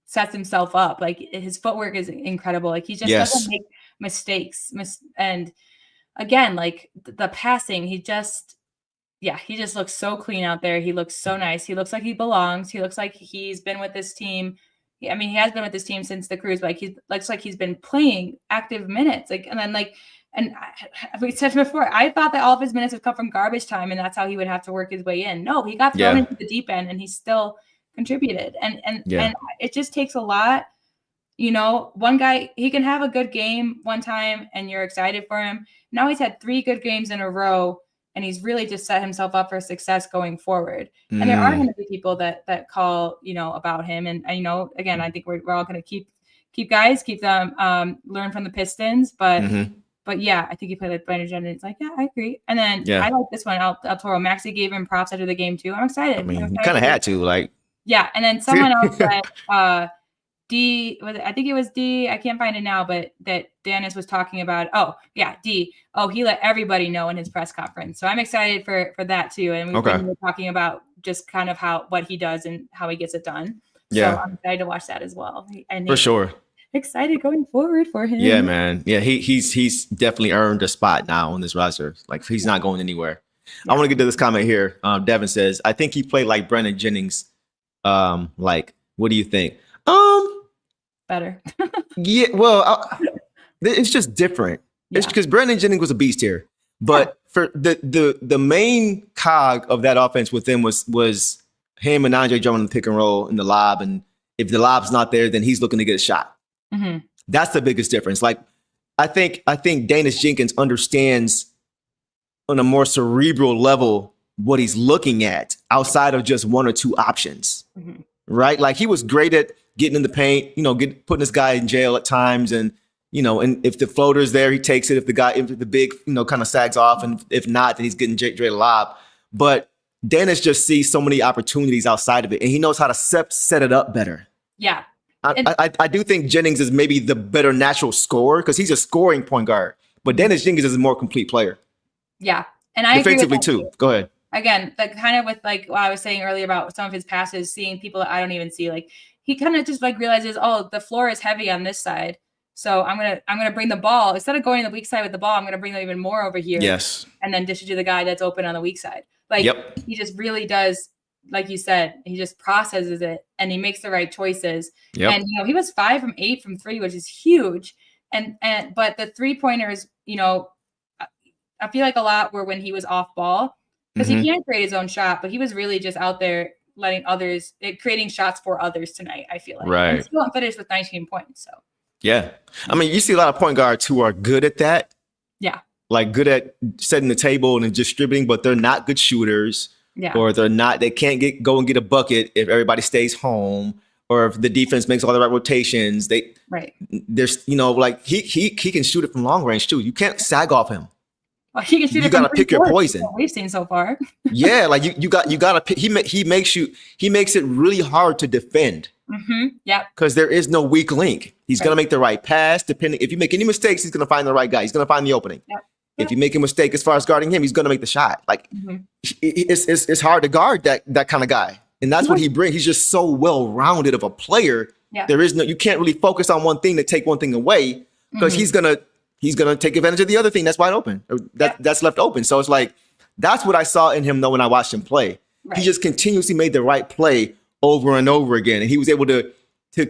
sets himself up. Like his footwork is incredible. Like he just doesn't make mistakes. And again, like the passing, he just looks so clean out there. He looks so nice. He looks like he belongs. He looks like he's been with this team. I mean, he has been with this team since the cruise, but like he looks like he's been playing active minutes. Like, and then we said before, I thought that all of his minutes would come from garbage time, and that's how he would have to work his way in. No, he got thrown into the deep end, and he still contributed. And it just takes a lot. One guy, he can have a good game one time, and you're excited for him. Now he's had 3 good games in a row, and he's really just set himself up for success going forward. And there are going to be people that call, about him. And, again, I think we're all going to keep them, learn from the Pistons. But But yeah, I think he played like Brandon Jennings. Like, yeah, I agree. And then Yeah. I like this one. I'll throw Maxey gave him props after the game too. I'm excited. I mean, I'm you excited kind of had to, like. Yeah, and then someone else that D was, I think it was D. I can't find it now, but that Dennis was talking about. Oh yeah, D. Oh, he let everybody know in his press conference. So I'm excited for that too. And we were talking about just kind of what he does and how he gets it done. Yeah. So I'm excited to watch that as well. And for sure. Excited going forward for him. Yeah, man. Yeah, he's definitely earned a spot now on this roster. Like he's not going anywhere. Yeah. I want to get to this comment here. Devin says, I think he played like Brandon Jennings. Like, what do you think? Better. Yeah, well, it's just different. Yeah. It's because Brandon Jennings was a beast here. But for the main cog of that offense with them was him and Andre Drummond in the pick and roll in the lob. And if the lob's not there, then he's looking to get a shot. Mm-hmm. That's the biggest difference. Like, I think Danis Jenkins understands on a more cerebral level what he's looking at outside of just one or two options, right? Like he was great at getting in the paint, putting this guy in jail at times, and if the floater's there, he takes it. If the big, kind of sags off, and if not, then he's getting Dre lob. But Dennis just sees so many opportunities outside of it, and he knows how to set it up better. Yeah. I do think Jennings is maybe the better natural scorer because he's a scoring point guard, but Dennis Jenkins is a more complete player. Yeah. And I defensively agree with too. Go ahead. Again, like kind of with like what I was saying earlier about some of his passes, seeing people that I don't even see, like he kind of just like realizes, oh, the floor is heavy on this side. So I'm gonna bring the ball instead of going to the weak side with the ball. I'm gonna bring them even more over here. Yes. And then dish it to the guy that's open on the weak side. Like he just really does, like you said, he just processes it and he makes the right choices. Yep. And he was 5 from 8 from 3, which is huge. But the 3-pointers, I feel like a lot were when he was off ball because he can't create his own shot, but he was really just out there letting others, creating shots for others tonight. I feel like right. And still finished with 19 points. So yeah, I mean, you see a lot of point guards who are good at that. Yeah, like good at setting the table and distributing, but they're not good shooters. Yeah, or they can't go and get a bucket if everybody stays home, or if the defense makes all the right rotations. There's like he can shoot it from long range too. You can't sag off him. Well, he can shoot you got to pick your poison. We've seen so far. Yeah, like you got to pick. He makes it really hard to defend. Yeah, because there is no weak link. He's gonna make the right pass. Depending if you make any mistakes, he's gonna find the right guy. He's gonna find the opening. Yep. If you make a mistake as far as guarding him, he's gonna make the shot. Like it's hard to guard that kind of guy, and that's what he brings. He's just so well rounded of a player. Yeah. You can't really focus on one thing to take one thing away because he's gonna take advantage of the other thing that's wide open, or that's left open. So it's like that's what I saw in him though when I watched him play. Right. He just continuously made the right play over and over again, and he was able to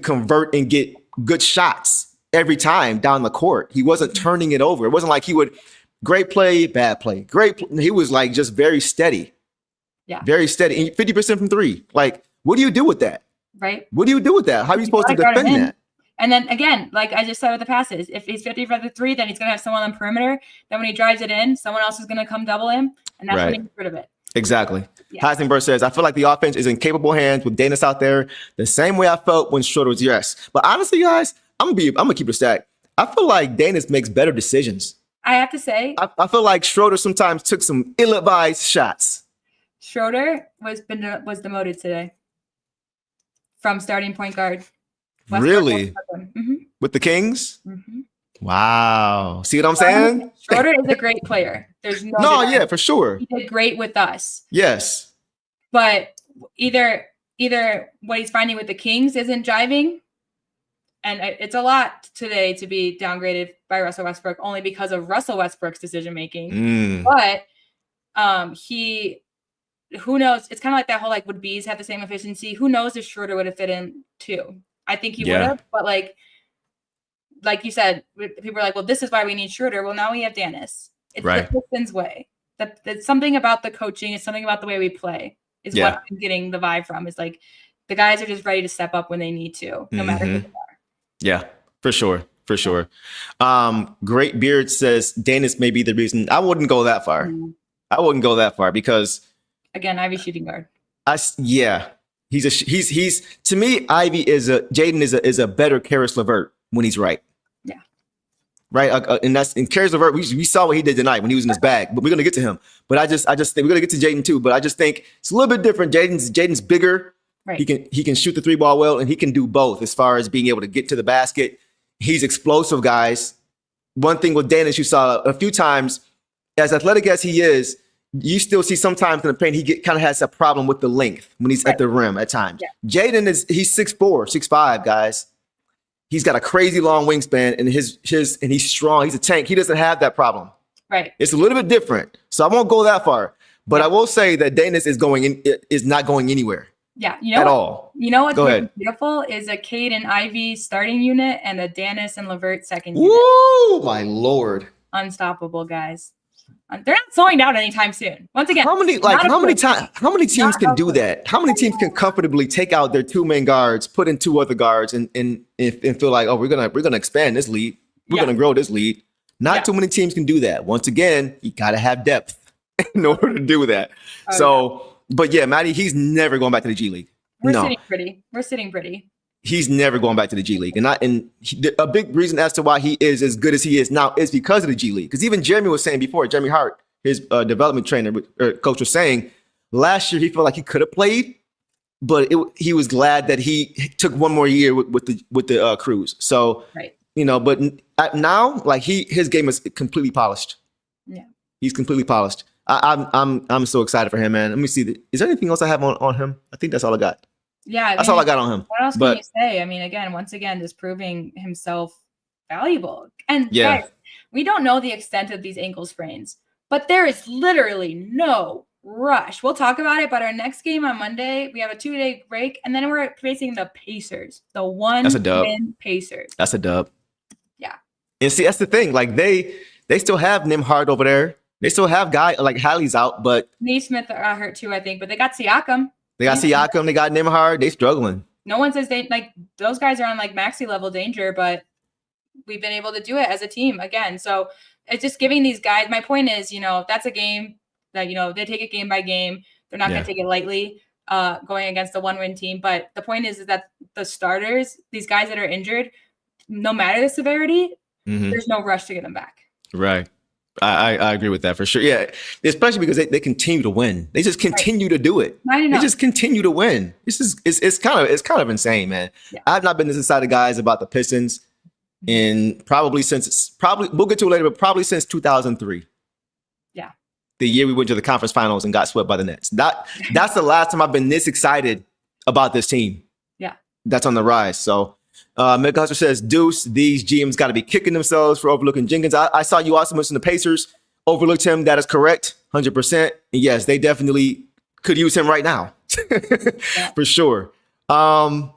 convert and get good shots every time down the court. He wasn't turning it over. It wasn't like he would great play, bad play, great play. He was like just very steady. Yeah, very steady. 50% from 3. Like, what do you do with that? Right. What do you do with that? How are you supposed to defend that? And then again, like I just said with the passes, if he's 50 for the 3, then he's gonna have someone on the perimeter. Then when he drives it in, someone else is gonna come double him, and that's when he gets rid of it. Exactly. Yeah. Heisenberg says, I feel like the offense is in capable hands with Danis out there the same way I felt when Schroeder was yes. But honestly, guys, I'm gonna keep it a stack. I feel like Danis makes better decisions. I have to say, I feel like Schroeder sometimes took some ill-advised shots. Schroeder was demoted today from starting point guard. Really? With the Kings? Wow. See what I'm saying? Schroeder is a great player. There's no yeah, for sure. He did great with us. Yes. But either what he's finding with the Kings isn't jiving, and it's a lot today to be downgraded by Russell Westbrook only because of Russell Westbrook's decision making. But who knows? It's kind of like that whole like would bees have the same efficiency? Who knows if Schroeder would have fit in too? I think he would have, but like you said, people are like, well, this is why we need Schroeder. Well, now we have Danis. It's the Pistons way. That's something about the coaching. It's something about the way we play is what I'm getting the vibe from. It's like the guys are just ready to step up when they need to, no matter who they are. Yeah, for sure. For sure. Great Beard says Danis may be the reason. I wouldn't go that far. I wouldn't go that far because again, Ivy shooting guard. He's to me, Jaden is a better Karis LeVert when he's right. Yeah. right? And Caris LeVert, we saw what he did tonight when he was in his bag, but we're gonna get to him. But I just think we're gonna get to Jaden too. But I just think it's a little bit different. Jaden's bigger. Right. He can shoot the 3-ball well, and he can do both as far as being able to get to the basket. He's explosive, guys. One thing with Danis, you saw a few times, as athletic as he is, you still see sometimes in the paint, he kind of has a problem with the length when he's at the rim at times. Yeah. Jaden he's 6'4", 6'5", guys. He's got a crazy long wingspan, and and he's strong. He's a tank. He doesn't have that problem. Right. It's a little bit different. So I won't go that far. But I will say that Danis is not going anywhere. Yeah, at all. You know what's really beautiful is a Cade and Ivy starting unit and a Danis and LeVert second unit. Woo, my Lord. Unstoppable, guys. They're not slowing down anytime soon. Once again, how many teams can do that? How many teams can comfortably take out their 2 main guards, put in 2 other guards, and feel like, oh, we're gonna expand this lead. We're gonna grow this lead. Not too many teams can do that. Once again, you gotta have depth in order to do that. But yeah, Maddie, he's never going back to the G League. We're sitting pretty. He's never going back to the G League. And a big reason as to why he is as good as he is now is because of the G League. Because even Jeremy was saying before, Jeremy Hart, his development trainer, coach, was saying last year he felt like he could have played, but he was glad that he took one more year with the Crews. So, but now, like his game is completely polished. Yeah, he's completely polished. I'm so excited for him, man. Let me see. Is there anything else I have on him? I think that's all I got. Yeah, that's all I got on him. What else can you say? I mean, once again, just proving himself valuable. And guys, we don't know the extent of these ankle sprains, but there is literally no rush. We'll talk about it, but our next game on Monday, we have a 2-day break, and then we're facing the Pacers, the one-win Pacers. That's a dub. Yeah. And see, that's the thing. Like they still have Nimhard over there. They still have guy like Hallie's out, but Naismith hurt too, I think. But they got Siakam. They got Nimhard. They struggling. No one says those guys are on like maxi level danger, but we've been able to do it as a team again. So it's just giving these guys. My point is, that's a game that they take it game by game. They're not going to take it lightly going against a 1-win team. But the point is that the starters, these guys that are injured, no matter the severity, there's no rush to get them back. Right. I agree with that for sure. Yeah, especially because they continue to win. They just continue to do it. They just continue to win. It's kind of insane, man. Yeah. I've not been this excited, guys, about the Pistons in probably we'll get to it later, but probably since 2003. Yeah, the year we went to the conference finals and got swept by the Nets. That's the last time I've been this excited about this team. Yeah, that's on the rise. So. Mick Hustler says, Deuce, these GMs got to be kicking themselves for overlooking Jenkins. I saw you also mention the Pacers overlooked him. That is correct, 100%. And yes, they definitely could use him right now, for sure. I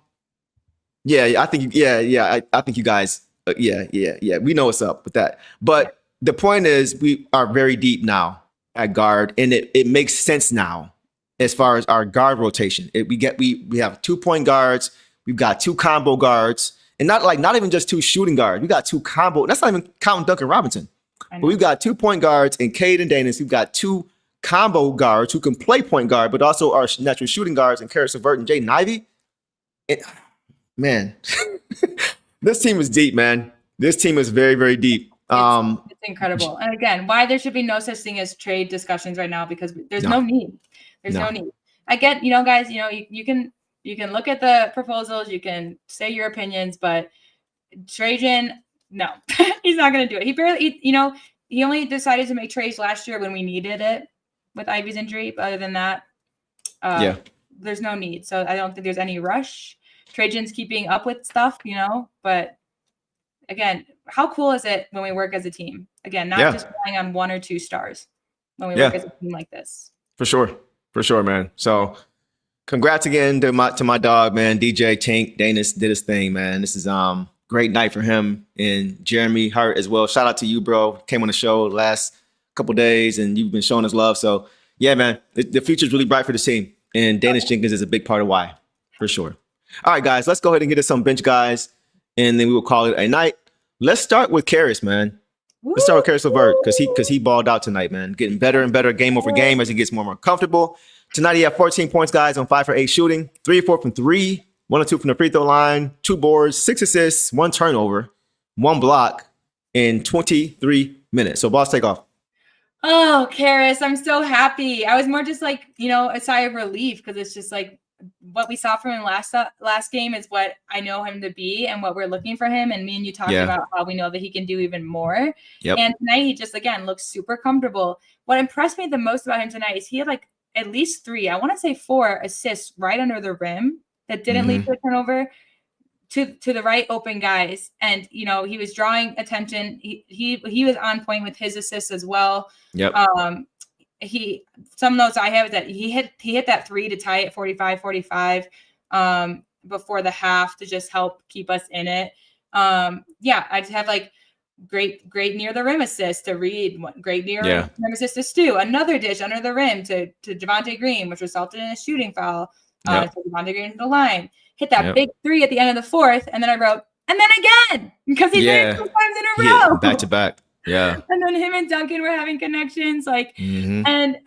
think you guys, we know what's up with that. But the point is, we are very deep now at guard, and it makes sense now as far as our guard rotation. We have 2-point guards. We've got 2 combo guards, and not even just 2 shooting guards. We got 2 combo. That's not even counting Duncan Robinson. But we've got 2-point guards in Cade and Danis. We've got 2 combo guards who can play point guard, but also are natural shooting guards in Caris LeVert and Jaden Ivey. Man, this team is deep, man. This team is very, very deep. It's incredible. And again, why there should be no such thing as trade discussions right now, because there's no need. There's no need. I get, guys, you can look at the proposals, you can say your opinions, but Trajan, no, he's not going to do it. He only decided to make trades last year when we needed it with Ivy's injury. But other than that, there's no need. So I don't think there's any rush. Trajan's keeping up with stuff, but again, how cool is it when we work as a team? Again, not just relying on 1 or 2 stars when we work as a team like this. For sure, man. So congrats again to my dog, man. DJ Tank Danis did his thing, man. This is great night for him and Jeremy Hart as well. Shout out to you, bro. Came on the show the last couple days, and you've been showing us love. So yeah, man, the future's really bright for the team, and Danis Jenkins is a big part of why, for sure. All right, guys, let's go ahead and get us some bench guys, and then we will call it a night. Let's start with Caris, man. Let's start with Caris LeVert because he balled out tonight, man. Getting better and better game over game as he gets more and more comfortable. Tonight he had 14 points, guys, on 5 for 8 shooting, 3 or 4 from 3, 1 or 2 from the free throw line, 2 boards, 6 assists, 1 turnover, 1 block, in 23 minutes. So boss, take off. Oh, Karis, I'm so happy. I was more just like, a sigh of relief because it's just like what we saw from him last game is what I know him to be and what we're looking for him. And me and you talked about how we know that he can do even more. Yep. And tonight he just, again, looks super comfortable. What impressed me the most about him tonight is he had like at least 3, I want to say 4 assists right under the rim that didn't lead to a turnover to the right open guys. And, he was drawing attention. He was on point with his assists as well. Yep. Some notes I have is that he hit that 3 to tie it 45-45 before the half to just help keep us in it. I just have like great near the rim assist to Reed, great near rim assist to Stu, another dish under the rim to Javonte Green, which resulted in a shooting foul. So Javonte Green to the line, hit that big 3 at the end of the 4th, and then I wrote, and then again, because he's there 2 times in a row. Back to back. Yeah. And then him and Duncan were having connections. And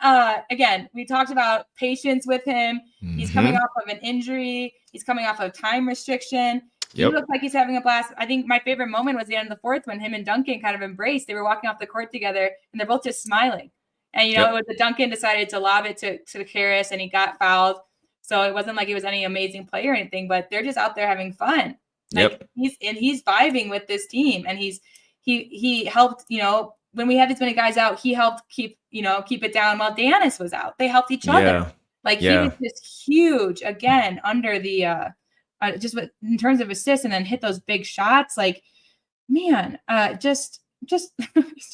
again, we talked about patience with him. He's coming off of an injury. He's coming off of time restriction. He looks like he's having a blast. I think my favorite moment was the end of the 4th when him and Duncan kind of embraced. They were walking off the court together and they're both just smiling. And, it was the Duncan decided to lob it to Karis and he got fouled. So it wasn't like he was any amazing player or anything, but they're just out there having fun. He's vibing with this team, and he helped, when we had this many guys out, he helped keep it down while Deanis was out. They helped each other. He was just huge again under the just in terms of assists, and then hit those big shots.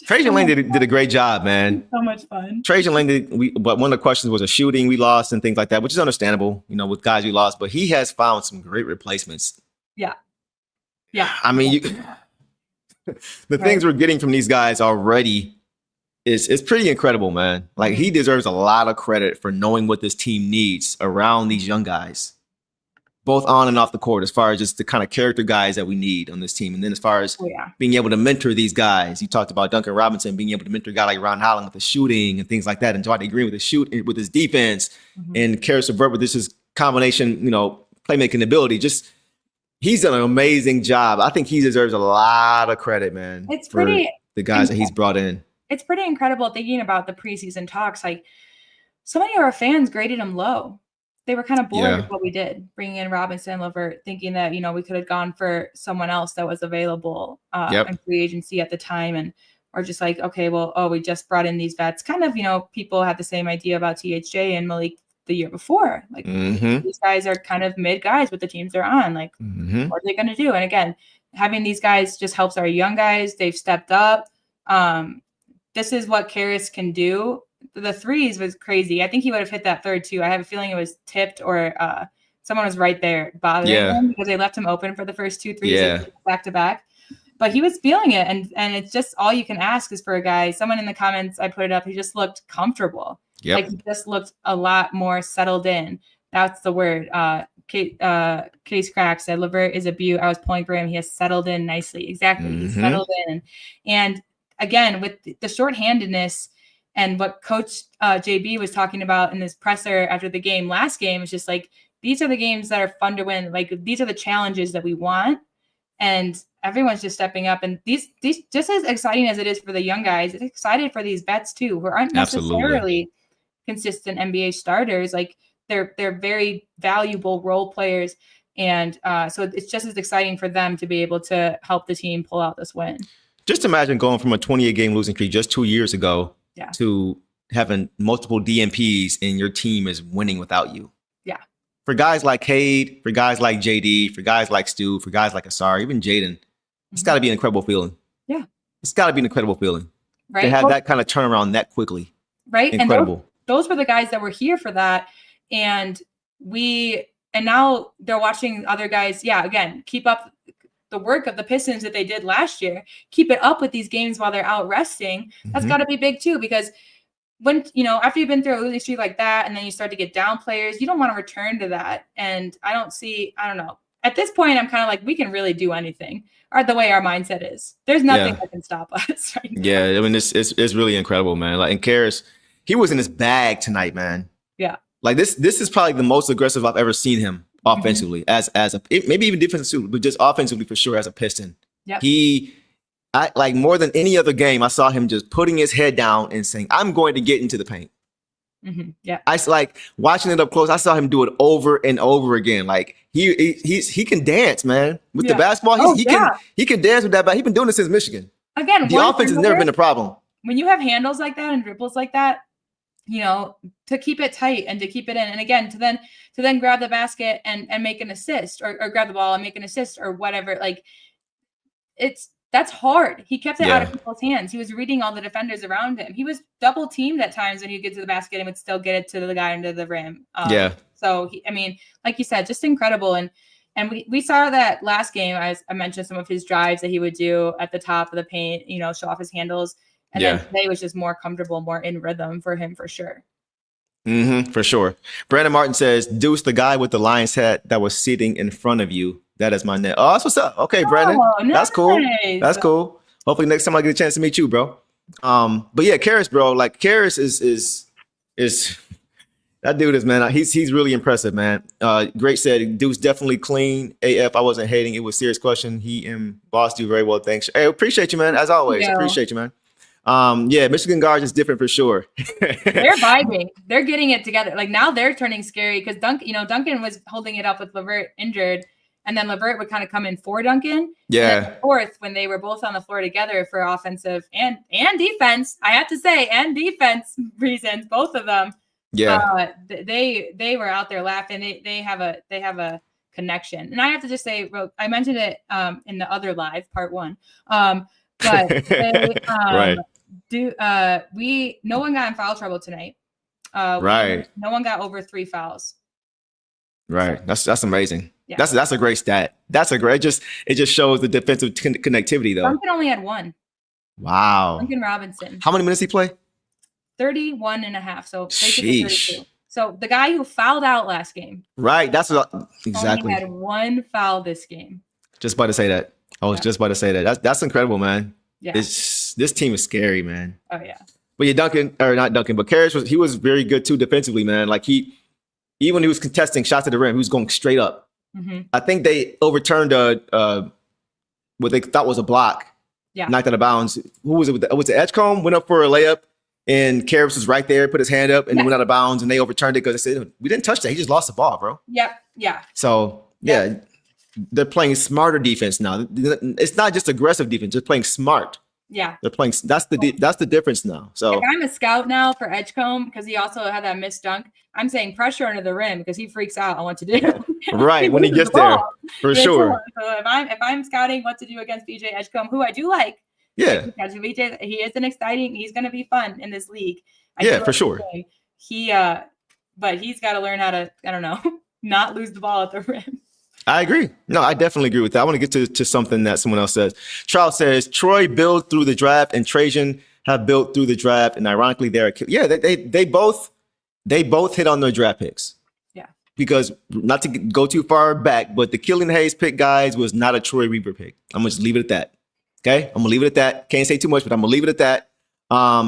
Trajan Lane did a great job, man. So much fun. Trajan Lane but one of the questions was a shooting we lost and things like that, which is understandable, with guys we lost, but he has found some great replacements. Yeah. I mean, the things we're getting from these guys already is pretty incredible, man. Like, he deserves a lot of credit for knowing what this team needs around these young guys, both on and off the court, as far as just the kind of character guys that we need on this team. And then as far as being able to mentor these guys, you talked about Duncan Robinson being able to mentor a guy like Ron Holland with the shooting and things like that, and Javonte Green with his defense, and Karis LeVert with this combination, playmaking ability. He's done an amazing job. I think he deserves a lot of credit, man. It's pretty the guys that he's brought in. It's pretty incredible thinking about the preseason talks. Like, so many of our fans graded him low. They were kind of bored with what we did, bringing in Robinson and LeVert, thinking that, we could have gone for someone else that was available in free agency at the time. Or just like, okay, well, we just brought in these vets. Kind of, people had the same idea about THJ and Malik the year before. Like, these guys are kind of mid guys with the teams they're on. Like, what are they going to do? And again, having these guys just helps our young guys. They've stepped up. This is what Karis can do. The threes was crazy. I think he would have hit that third too. I have a feeling it was tipped or someone was right there bothering him because they left him open for the first 2 threes back to back. But he was feeling it, and it's just all you can ask is for a guy. Someone in the comments, I put it up, he just looked comfortable. Like, he just looked a lot more settled in. That's the word. Case Crack said LeVert is a beaut. I was pulling for him. He has settled in nicely. Exactly. He's settled in. And again, with the shorthandedness and what Coach JB was talking about in this presser after the game, last game, it's just like, these are the games that are fun to win. Like, these are the challenges that we want. And everyone's just stepping up. And these just as exciting as it is for the young guys, it's excited for these vets too, who aren't necessarily consistent NBA starters. Like, they're very valuable role players. And so it's just as exciting for them to be able to help the team pull out this win. Just imagine going from a 28-game losing streak just 2 years ago to having multiple DNPs and your team is winning without you. Yeah. For guys like Cade, for guys like JD, for guys like Stu, for guys like Asar, even Jaden, it's got to be an incredible feeling. Yeah. It's got to be an incredible feeling. Right. To have that kind of turnaround that quickly. Right. Incredible. And those were the guys that were here for that. And now they're watching other guys. Yeah. Again, keep up the work of the Pistons that they did last year. Keep it up with these games while they're out resting. That's got to be big too, because when, after you've been through a losing streak like that, and then you start to get down players, you don't want to return to that. And I don't know. At this point, I'm kind of like, we can really do anything, or the way our mindset is. There's nothing that can stop us right now. Yeah. I mean, it's really incredible, man. Like, and Karis, he was in his bag tonight, man. Yeah. Like, this is probably the most aggressive I've ever seen him offensively, as maybe even defensively, but just offensively for sure as a Piston. Yep. I like more than any other game, I saw him just putting his head down and saying, I'm going to get into the paint. Yeah. I like watching it up close. I saw him do it over and over again. Like he can dance, man. With the basketball, he can dance with that. But he's been doing it since Michigan. Again, the offense has never been a problem. When you have handles like that and dribbles like that, you know, to keep it tight and to keep it in, and again to then grab the basket and make an assist, or grab the ball and make an assist or whatever. Like that's hard. He kept it out of people's hands. He was reading all the defenders around him. He was double teamed at times when he'd get to the basket and would still get it to the guy under the rim. So I mean, like you said, just incredible. And we saw that last game. As I mentioned, some of his drives that he would do at the top of the paint, you know, show off his handles. And then today was just more comfortable, more in rhythm for him, for sure. For sure. Brandon Martin says, Deuce, the guy with the Lions hat that was sitting in front of you. That is my net. Oh, that's what's up. Okay, Brandon. Nice. That's cool. That's cool. Hopefully next time I get a chance to meet you, bro. But yeah, Karras, bro. Like Karras is that dude is, man. He's really impressive, man. Great said, Deuce definitely clean. AF, I wasn't hating. It was a serious question. He and Boss do very well. Thanks. Hey, appreciate you, man. As always, appreciate you, man. Yeah, Michigan guards is different for sure. They're vibing. They're getting it together. Like now they're turning scary because Duncan was holding it up with LeVert injured, and then LeVert would kind of come in for Duncan. Yeah. And then fourth, when they were both on the floor together for offensive and defense, I have to say, and defense reasons, both of them. Yeah. They were out there laughing. They have a connection, and I have to just say, I mentioned it in the other live part 1, but they, right. No one got in foul trouble tonight. Right. No one got over 3 fouls. Right. That's amazing. Yeah. That's a great stat. It just shows the defensive connectivity though. Duncan only had 1. Wow. Duncan Robinson. How many minutes he play? 31 and a half. So basically 32. So the guy who fouled out last game. Right. That's what exactly. Only had 1 foul this game. Just about to say that. I was just about to say that. That's incredible, man. Yeah. This team is scary, man. Oh yeah. But yeah, not Duncan, but Karras was very good too defensively, man. Like even when he was contesting shots at the rim, he was going straight up. Mm-hmm. I think they overturned what they thought was a block. Yeah. Knocked out of bounds. Who was it? Was it Edgecombe? Went up for a layup, and Karras was right there, put his hand up, and then went out of bounds, and they overturned it because they said, we didn't touch that. He just lost the ball, bro. Yep. Yeah. So yeah. They're playing smarter defense now. It's not just aggressive defense; they're playing smart. Yeah, they're playing. That's the difference now. So if I'm a scout now for Edgecombe because he also had that missed dunk, I'm saying pressure under the rim because he freaks out on what to do. Right when he gets there, for sure. So if I'm scouting what to do against BJ Edgecombe, who I do like, yeah, BJ, he is an exciting. He's going to be fun in this league. For sure. But he's got to learn how to, I don't know, not lose the ball at the rim. I agree. No, I definitely agree with that. I want to get to something that someone else says. Charles says, Troy built through the draft and Trajan have built through the draft. And ironically, they both hit on their draft picks. Yeah. Because not to go too far back, but the Killian Hayes pick, guys, was not a Troy Weaver pick. I'm going to just leave it at that. Okay? I'm going to leave it at that. Can't say too much, but I'm going to leave it at that.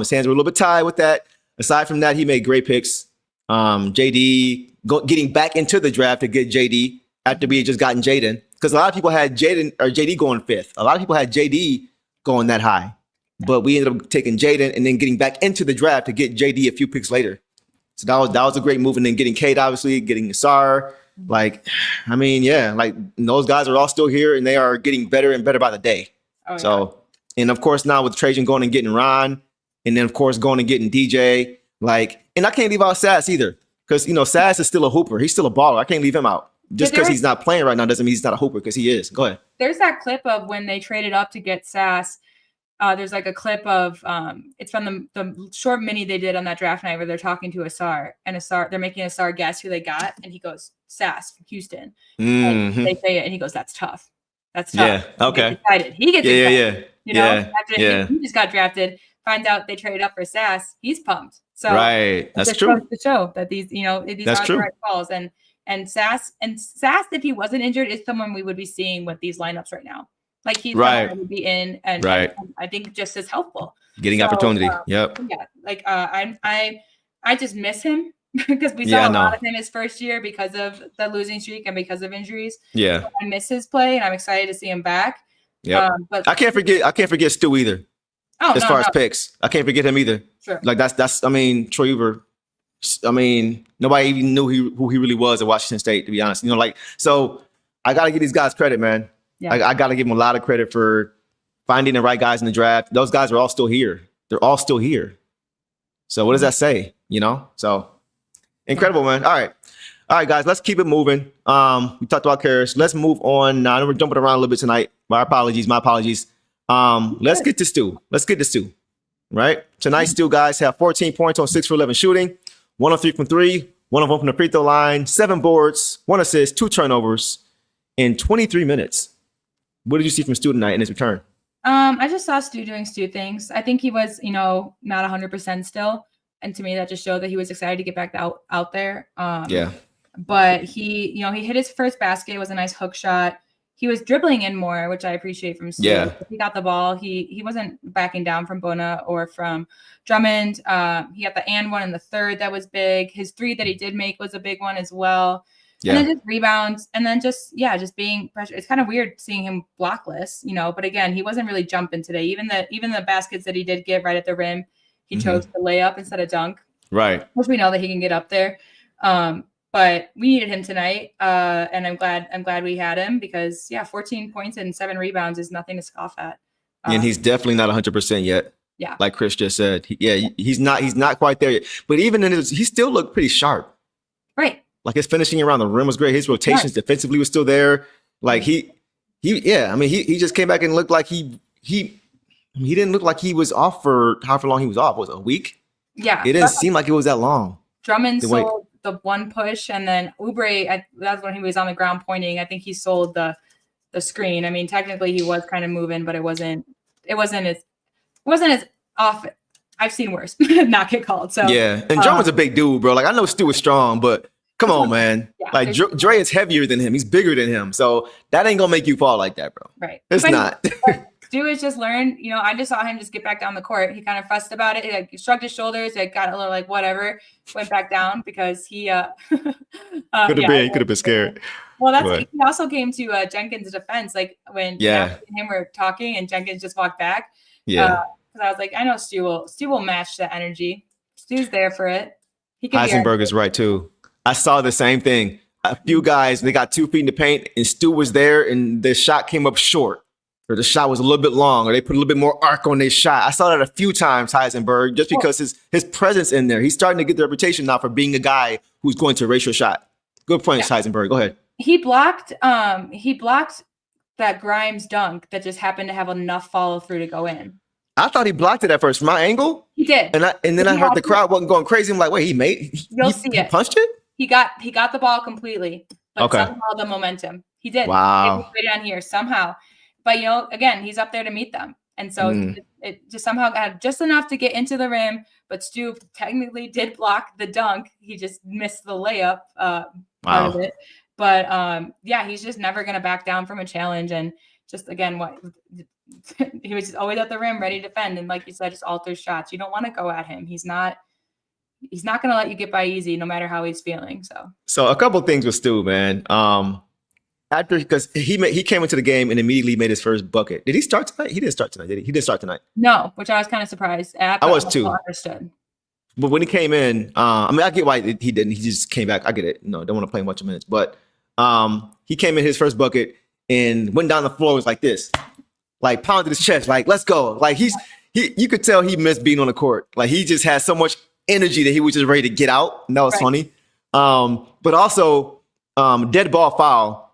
His hands were a little bit tied with that. Aside from that, he made great picks. JD, getting back into the draft to get JD. After we had just gotten Jaden, because a lot of people had JD going 5th. A lot of people had JD going that high, but we ended up taking Jaden and then getting back into the draft to get JD a few picks later. So that was a great move. And then getting Cade, obviously, getting Asar. Like, I mean, yeah, like those guys are all still here and they are getting better and better by the day. Oh, yeah. So, and of course, now with Trajan going and getting Ron, and then of course going and getting DJ, like, and I can't leave out Sass either, because Sass is still a hooper. He's still a baller. I can't leave him out. Just because he's not playing right now doesn't mean he's not a hooper, because he is. Go ahead. There's that clip of when they traded up to get Sass. There's like a clip of it's from the short mini they did on that draft night where they're talking to Asar, and they're making Asar guess who they got, and he goes, Sass from Houston. And they say it, and he goes, that's tough. That's tough. Yeah. Okay. He gets excited. Yeah. After he just got drafted, finds out they traded up for Sass, he's pumped. So right. That's true. To show that these are the right calls. And Sass, if he wasn't injured, is someone we would be seeing with these lineups right now. Like he's someone that would be in, and I think just as helpful. Getting opportunity. Yep. Yeah. Like I just miss him because we saw a lot of him his first year because of the losing streak and because of injuries. Yeah. So I miss his play, and I'm excited to see him back. Yeah. But I can't forget Stu either. oh, As far as picks, I can't forget him either. Sure. Like that's. I mean, Troy Weaver. I mean, nobody even knew who he really was at Washington State. To be honest, so I gotta give these guys credit, man. Yeah. I gotta give them a lot of credit for finding the right guys in the draft. Those guys are all still here. They're all still here. So what does that say? So incredible, man. All right, guys, let's keep it moving. We talked about Karis. Let's move on. Now we're jumping around a little bit tonight. My apologies. Let's get to Stu. Right? Tonight, Stu guys have 14 points on 6 for 11 shooting, 1 of 3 from 3, 1 of 1 from the free throw line, 7 boards, 1 assist, 2 turnovers in 23 minutes. What did you see from Stu tonight in his return? I just saw Stu doing Stu things. I think he was, not 100% still. And to me, that just showed that he was excited to get back out there. Yeah. But he hit his first basket. It was a nice hook shot. He was dribbling in more, which I appreciate from Stu. Yeah. He got the ball. He wasn't backing down from Bona or from Drummond. He got the and one in the third. That was big. His 3 that he did make was a big one as well. Yeah. And then just rebounds and then just being pressure. It's kind of weird seeing him blockless, but again, he wasn't really jumping today. Even the baskets that he did get right at the rim, he chose to lay up instead of dunk. Right. Which we know that he can get up there. But we needed him tonight. And I'm glad we had him because 14 points and 7 rebounds is nothing to scoff at. And he's definitely not 100% yet. Yeah. Like Chris just said. He's not quite there yet. But even he still looked pretty sharp. Right. Like his finishing around the rim was great. His rotations defensively was still there. Like he just came back and looked like he didn't look like he was off for however long he was off. Was it a week? Yeah. It didn't seem like it was that long. Drummond sold the 1 push, and then Oubre, that's when he was on the ground pointing. I think he sold the screen. I mean, technically he was kind of moving, but it wasn't as off. I've seen worse not get called. So yeah, and Drummond's a big dude, bro. Like I know Stu is strong, but come on, man. Yeah, like Dre is heavier than him. He's bigger than him. So that ain't gonna make you fall like that, bro. Right. It's not. Stu has just learned, I just saw him just get back down the court. He kind of fussed about it. He shrugged his shoulders. It got a little like whatever, went back down because he could have been scared. Well, he also came to Jenkins' defense, like when Nash and him were talking and Jenkins just walked back. Yeah. Because I was like, I know Stu will match the energy. Stu's there for it. Heisenberg is right too. I saw the same thing. A few guys, they got 2 feet in the paint and Stu was there and the shot came up short. Or the shot was a little bit long, or they put a little bit more arc on their shot. I saw that a few times, Heisenberg, just because his presence in there. He's starting to get the reputation now for being a guy who's going to erase your shot. Good point, Heisenberg. Go ahead. He blocked that Grimes dunk that just happened to have enough follow through to go in. I thought he blocked it at first from my angle. He did. And then I heard the crowd wasn't going crazy. I'm like, wait, he punched it? He got the ball completely, but somehow the momentum. He did. Wow. Right down here somehow. But, again, he's up there to meet them. And so it just somehow got just enough to get into the rim. But Stu technically did block the dunk. He just missed the layup part of it. But, he's just never going to back down from a challenge. And just, again, he was just always at the rim ready to defend. And like you said, just alters shots. You don't want to go at him. He's not going to let you get by easy no matter how he's feeling. So a couple of things with Stu, man. Because he came into the game and immediately made his first bucket. Did he start tonight? He didn't start tonight, did he? He didn't start tonight. No, which I was kind of surprised at. I was too. Understood. But when he came in, I get why he didn't. He just came back. I get it. No, don't want to play much of minutes. But he came in his first bucket and went down the floor. Was like this, like pounded his chest, like let's go. Like you could tell he missed being on the court. Like he just had so much energy that he was just ready to get out. And that was funny. But also dead ball foul.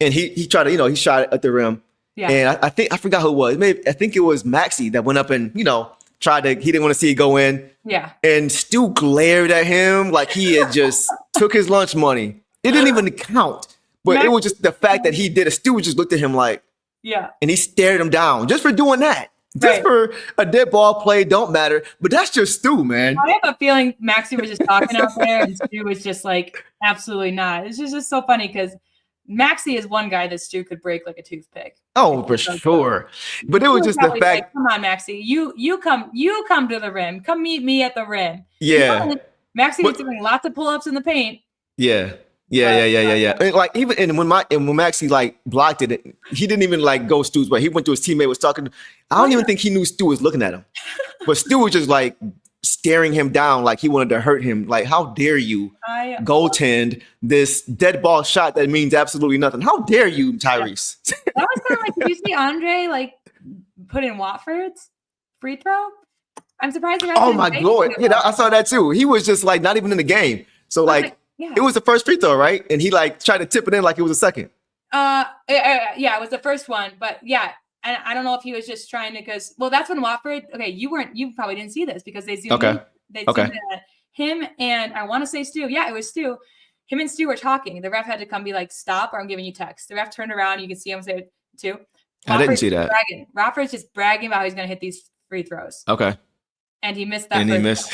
And he tried to, he shot it at the rim. Yeah. And I forgot who it was. I think it was Maxey that went up and, he didn't want to see it go in. Yeah. And Stu glared at him like he had just took his lunch money. It didn't even count. But it was just the fact that he did it. Stu just looked at him like, yeah. And he stared him down just for doing that. Just for a dead ball play, don't matter. But that's just Stu, man. I have a feeling Maxey was just talking out there and Stu was just like, absolutely not. It's just so funny because Maxey is one guy that Stu could break like a toothpick. Oh, for sure. But it was just the fact. Like, come on, Maxey, you come to the rim. Come meet me at the rim. Yeah. Maxey was doing lots of pull-ups in the paint. Yeah. Yeah. And like even when Maxie like blocked it, he didn't even like go Stu's way. He went to his teammate, was talking. I don't even think he knew Stu was looking at him, but Stu was just like staring him down, like he wanted to hurt him. Like, how dare you goaltend this dead ball shot that means absolutely nothing? How dare you, Tyrese? That was kind of like, did you see Andre like put in Watford's free throw? I'm surprised. Oh my lord! Yeah, I saw that too. He was just like not even in the game. So like, it was the first free throw, right? And he like tried to tip it in like it was a second. Yeah, it was the first one, but yeah. And I don't know if he was just trying to, because that's when Watford. Okay, you probably didn't see this because they zoomed in. They zoomed in at him and I want to say Stu. Yeah, it was Stu. Him and Stu were talking. The ref had to come be like, "Stop, or I'm giving you text." The ref turned around. You can see him say it too. I didn't see that. Watford's just bragging about how he's going to hit these free throws. Okay. And he missed that. And he missed.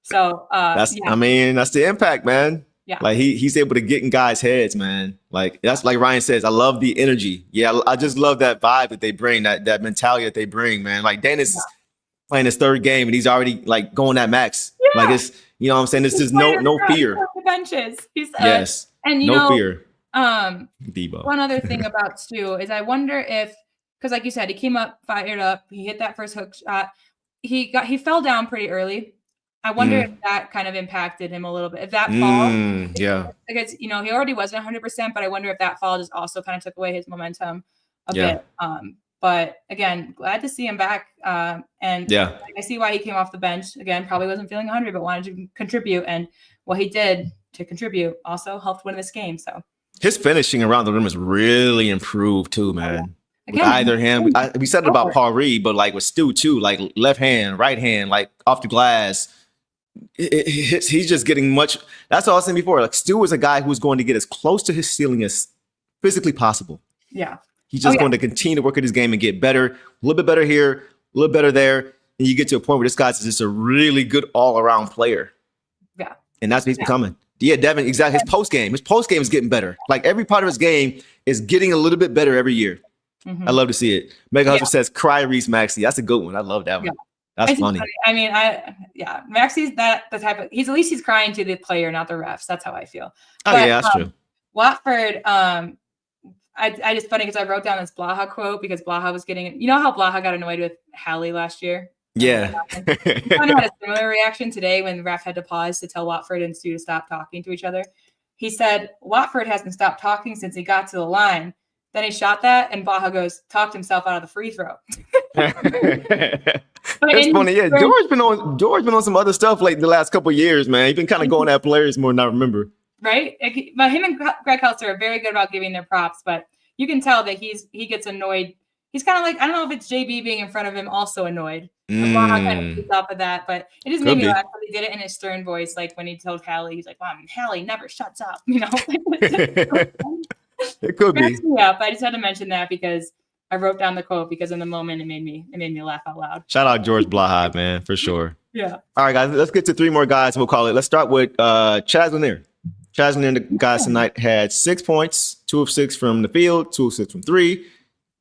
So that's the impact, man. Yeah. Like he's able to get in guys' heads, man. Like that's like Ryan says, I love the energy. Yeah, I just love that vibe that they bring, that mentality that they bring, man. Like Dennis is playing his third game and he's already like going at max. Yeah. Like it's, you know what I'm saying? This is no fear. The benches. Yes. And no fear. Debo. One other thing about Stu is I wonder if, because like you said, he came up, fired up, he hit that first hook shot. He fell down pretty early. I wonder if that kind of impacted him a little bit. If that fall, because he already wasn't 100%, but I wonder if that fall just also kind of took away his momentum a bit. But again, glad to see him back. And I see why he came off the bench. Again, probably wasn't feeling 100, but wanted to contribute. And what he did to contribute also helped win this game. So his finishing around the rim has really improved too, man. With either hand, we said it about Paul Reed, but like with Stu too, like left hand, right hand, like off the glass. He's just getting much. That's what I was saying before. Like Stu is a guy who's going to get as close to his ceiling as physically possible. Yeah, he's just going to continue to work at his game and get better, a little bit better here, a little better there, and you get to a point where this guy's just a really good all-around player. Yeah, and that's what he's becoming. Yeah, Devin, exactly. His post game is getting better. Like every part of his game is getting a little bit better every year. Mm-hmm. I love to see it. Mega Husband says, "Cry Reese Maxey." That's a good one. I love that one. Yeah. That's funny. I mean, Maxey's the type of, at least he's crying to the player, not the refs. That's how I feel. Oh, yeah, that's true. Watford, I just funny because I wrote down this Blaha quote because Blaha was getting, how Blaha got annoyed with Hallie last year? Yeah. I kind of had a similar reaction today when the ref had to pause to tell Watford and Stu to stop talking to each other. He said, Watford hasn't stopped talking since he got to the line. Then he shot that, and Baja talked himself out of the free throw. It's funny, yeah. George been on some other stuff like the last couple of years, man. He's been kind of going at players more than I remember. Right, but him and Greg Heltzer are very good about giving their props, but you can tell that he gets annoyed. He's kind of like, I don't know if it's JB being in front of him also annoyed. Baja kind of keeps off of that, but it just made me laugh because he did it in his stern voice, like when he told Hallie, he's like, "Wow, Hallie never shuts up," It could be. Yeah, but I just had to mention that because I wrote down the quote because in the moment it made me laugh out loud. Shout out George Blaha, man, for sure. Yeah. All right, guys, let's get to three more guys. We'll call it. Let's start with Chaz Lanier. Chaz Lanier, the guys tonight had 6 points, 2 of 6 from the field, 2 of 6 from 3.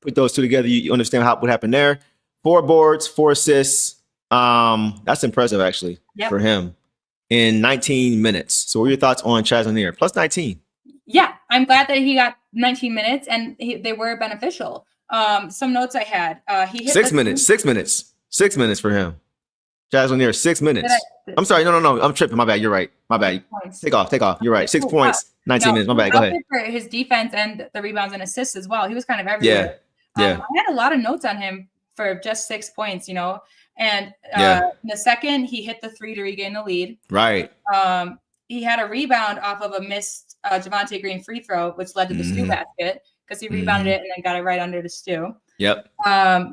Put those two together, you understand what happened there. 4 boards, 4 assists. That's impressive actually for him in 19 minutes. So what are your thoughts on Chaz Lanier? Plus 19. Yeah, I'm glad that he got 19 minutes and they were beneficial. Some notes I had. He hit 6 minutes. 6 minutes. 6 minutes for him. Chaz Lanier, 6 minutes. I'm sorry. No. I'm tripping. My bad. You're right. My bad. Take off. You're right. 6 points, 19 minutes. My bad. Go ahead. For his defense and the rebounds and assists as well. He was kind of everywhere. Yeah. I had a lot of notes on him for just 6 points, And in the second, he hit the 3 to regain the lead. Right. He had a rebound off of a missed Javonte Green free throw, which led to the Stu basket because he rebounded it and then got it right under the Stu. Yep.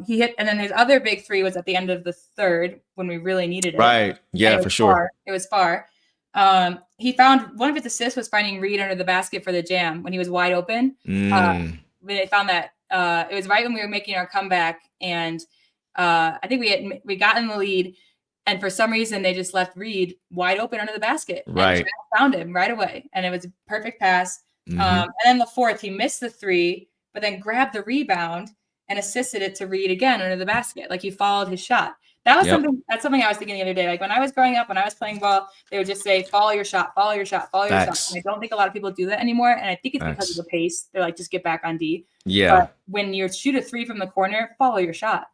He hit, and then his other big 3 was at the end of the third when we really needed it. Right. Yeah, for sure. It was far. He found one of his assists was finding Reed under the basket for the jam when he was wide open. They found that it was right when we were making our comeback, and I think we got in the lead. And for some reason, they just left Reed wide open under the basket. Right. And found him right away. And it was a perfect pass. And then the fourth, he missed the 3, but then grabbed the rebound and assisted it to Reed again under the basket. Like he followed his shot. That was something I was thinking the other day. Like when I was growing up, when I was playing ball, they would just say, follow your shot, follow your shot, follow your shot. And I don't think a lot of people do that anymore. And I think it's because of the pace. They're like, just get back on D. Yeah. But when you shoot a 3 from the corner, follow your shot.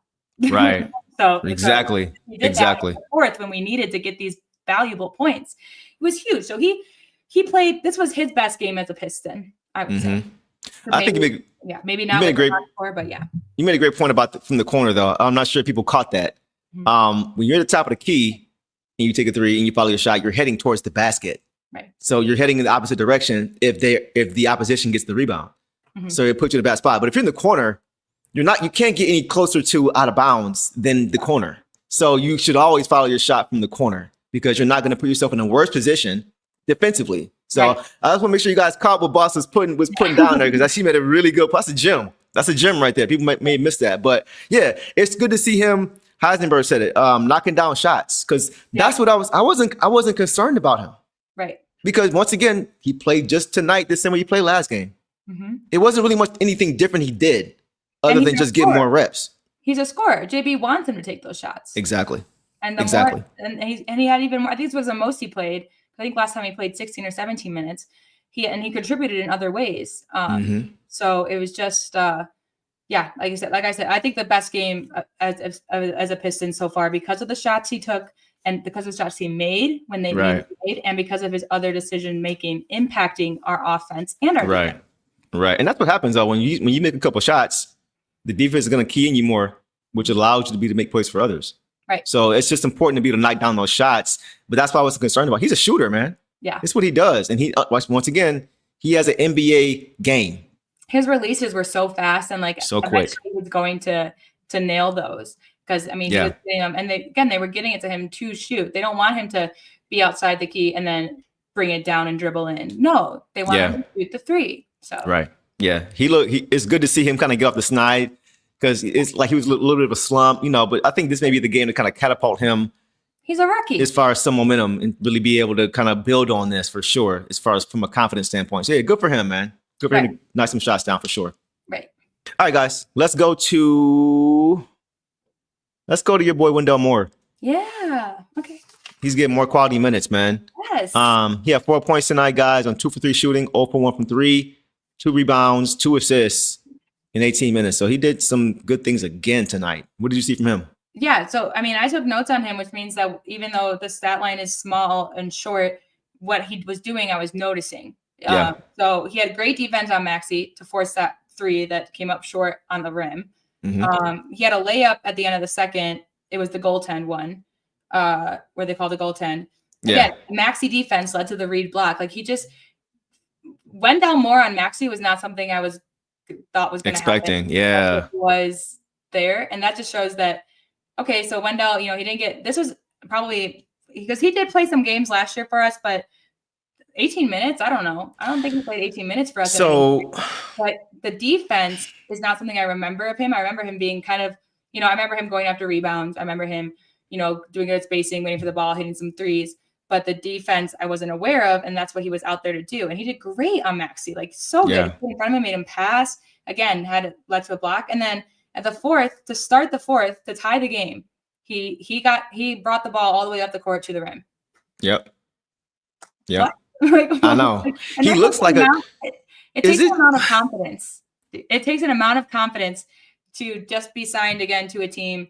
Right. So exactly. Exactly. Fourth, when we needed to get these valuable points, it was huge. So he played. This was his best game as a Piston, I would say. So I think maybe not like but yeah. You made a great point about from the corner, though. I'm not sure if people caught that. When you're at the top of the key and you take a 3 and you follow your shot, you're heading towards the basket. Right. So you're heading in the opposite direction if the opposition gets the rebound. So it puts you in a bad spot. But if you're in the corner, you can't get any closer to out of bounds than the corner. So you should always follow your shot from the corner because you're not going to put yourself in a worse position defensively. So I just want to make sure you guys caught what Boss was putting down there because she made a really good. That's a gem. That's a gem right there. People may miss that, but yeah, it's good to see him. Heisenberg said it, knocking down shots because that's what I wasn't concerned about him. Right. Because once again, he played just tonight the same way he played last game. It wasn't really much anything different he did other than just getting more reps. He's a scorer. JB wants him to take those shots. Exactly. And more, and he had even more. I think this was the most he played. I think last time he played 16 or 17 minutes. He contributed in other ways. So it was just like I said, I think the best game as a Piston so far because of the shots he took and because of the shots he made when they made and because of his other decision making impacting our offense and our defense. Right. And that's what happens though when you make a couple shots, the defense is going to key in you more, which allows you to make plays for others. Right. So it's just important to be able to knock down those shots. But that's what I was concerned about. He's a shooter, man. Yeah. It's what he does. And he, once again, he has an NBA game. His releases were so fast and like so quick. He was going to nail those because I mean, he was getting them, and they were getting it to him to shoot. They don't want him to be outside the key and then bring it down and dribble in. No, they want him to shoot the 3. So yeah, it's good to see him kind of get off the snide because it's like he was a little bit of a slump, but I think this may be the game to kind of catapult him. He's a rookie. As far as some momentum and really be able to kind of build on this for sure, as far as from a confidence standpoint. So yeah, good for him, man. Good for him to knock some shots down for sure. Right. All right, guys, let's go to your boy Wendell Moore. Yeah. Okay. He's getting more quality minutes, man. Yes. He had 4 points tonight, guys, on 2 for 3 shooting, 0 for 1 from 3, 2 rebounds, 2 assists in 18 minutes. So he did some good things again tonight. What did you see from him? Yeah. So, I mean, I took notes on him, which means that even though the stat line is small and short, what he was doing, I was noticing. So he had great defense on Maxey to force that 3 that came up short on the rim. He had a layup at the end of the second. It was the goaltend one, where they called a goaltend. Again, Maxey defense led to the Reed block. Like he just went down more on Maxey was not something I thought was going to happen. Yeah. It was there. And that just shows that, okay, so Wendell, he didn't get, this was probably because he did play some games last year for us, but 18 minutes, I don't know. I don't think he played 18 minutes for us. So, but the defense is not something I remember of him. I remember him being kind of, I remember him going after rebounds. I remember him, doing good spacing, waiting for the ball, hitting some threes. But the defense I wasn't aware of, and that's what he was out there to do. And he did great on Maxey, like so good. In front of him, made him pass. Again, led to a block. And then at the fourth, to start the fourth, to tie the game, he brought the ball all the way up the court to the rim. Yep. I know. He looks like it takes an amount of confidence. It takes an amount of confidence to just be signed again to a team,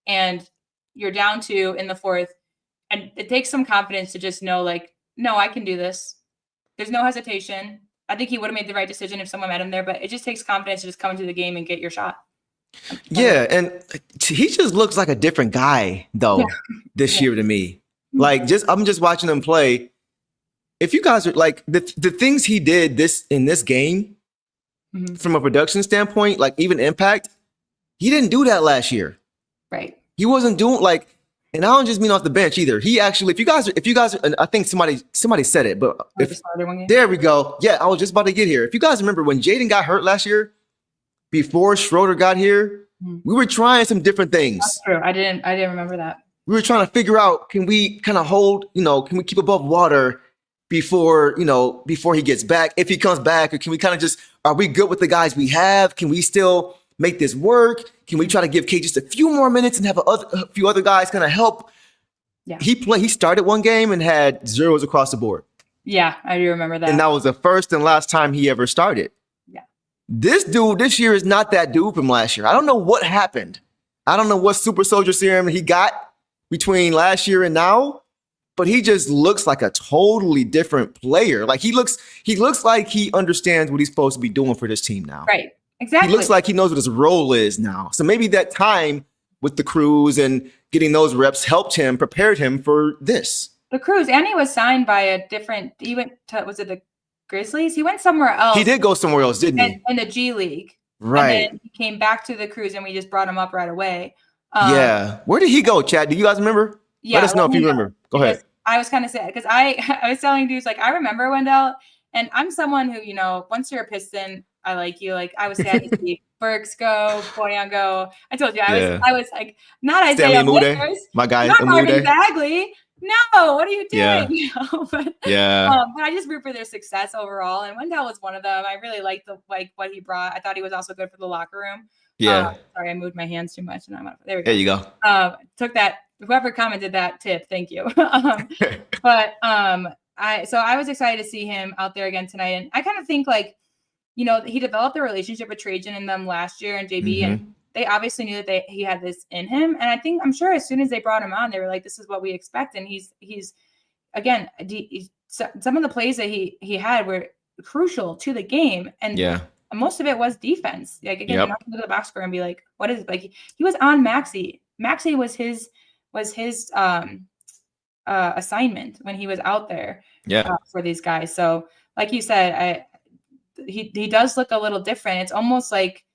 and you're down 2 in the fourth. And it takes some confidence to just know, like, no, I can do this. There's no hesitation. I think he would have made the right decision if someone met him there, but it just takes confidence to just come into the game and get your shot. Yeah, and he just looks like a different guy, though, this year to me. Like, I'm just watching him play. If you guys are like the things he did in this game, from a production standpoint, like even impact, he didn't do that last year. Right. He wasn't doing like. And I don't just mean off the bench either. He actually, if you guys, I think somebody said it, but there we go. Yeah, I was just about to get here. If you guys remember when Jaden got hurt last year, before Schroeder got here, we were trying some different things. That's true. I didn't remember that. We were trying to figure out, can we kind of hold, can we keep above water before he gets back? If he comes back, or can we kind of just, are we good with the guys we have? Can we still make this work? Can we try to give K just a few more minutes and have a few other guys kind of help? Yeah. He started one game and had zeros across the board. Yeah, I do remember that. And that was the first and last time he ever started. Yeah. This dude this year is not that dude from last year. I don't know what happened. I don't know what super soldier serum he got between last year and now, but he just looks like a totally different player. Like he looks like he understands what he's supposed to be doing for this team now. Right. Exactly. He looks like he knows what his role is now. So maybe that time with the Crews and getting those reps helped him, prepared him for this. The Crews, and he was signed by a different. He went to, was it the Grizzlies? He went somewhere else. He did go somewhere else, didn't he? In the G League, right? And then he came back to the Crews, and we just brought him up right away. Yeah. Where did he go, Chad? Do you guys remember? Yeah, let us know if you remember. Go ahead. I was kind of sad because I was telling dudes like I remember Wendell, and I'm someone who once you're a Piston, I like you. Like I was sad to see Burks go, Boyan go. I told you I was like not Isaiah Winters, my guy, not Marvin Bagley. No, what are you doing? Yeah. But I just root for their success overall. And Wendell was one of them. I really liked what he brought. I thought he was also good for the locker room. Yeah. Sorry, I moved my hands too much. And there we go. There you go. Took that. Whoever commented that tip, thank you. I was excited to see him out there again tonight. And I kind of think he developed a relationship with Trajan and them last year and JB, and they obviously knew that he had this in him. And I'm sure as soon as they brought him on, they were like, this is what we expect. And he's again, some of the plays that he had were crucial to the game. And most of it was defense. Like, again, you're not going to the box score and be like, what is it? Like, he was on Maxey. Maxey was his assignment when he was out there for these guys. So like you said, he does look a little different. It's almost like